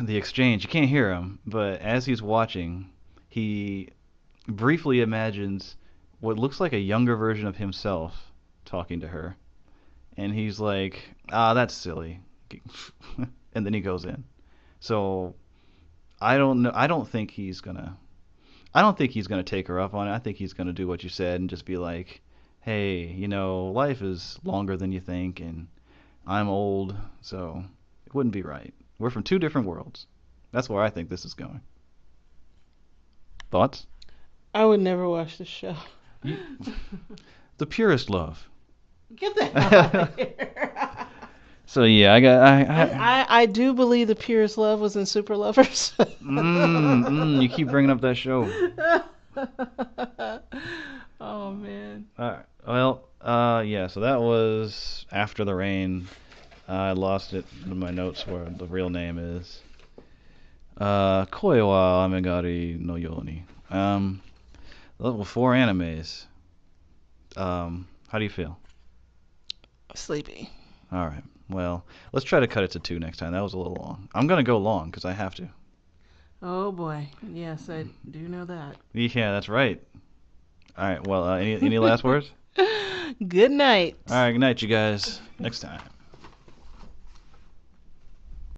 the exchange. You can't hear him, but as he's watching, he briefly imagines what looks like a younger version of himself talking to her. And he's like, that's silly. And then he goes in. So I don't know. I don't think he's gonna take her up on it. I think he's gonna do what you said and just be like, hey, life is longer than you think, and I'm old, so it wouldn't be right. We're from two different worlds. That's where I think this is going. Thoughts?
I would never watch the show.
The purest love.
Get the hell out of here.
So yeah,
I do believe the purest love was in Super Lovers.
You keep bringing up that show.
Oh man.
All right. Well, yeah. So that was After the Rain. I lost it in my notes where the real name is. Koi wa Ameagari no Yoni. Level 4 animes. How do you feel?
Sleepy.
All right. Well, let's try to cut it to 2 next time. That was a little long. I'm gonna go long because I have to.
Oh boy. Yes, I do know that.
Yeah, that's right. All right. Well, any last words?
Good night.
All right. Good night, you guys. Next time.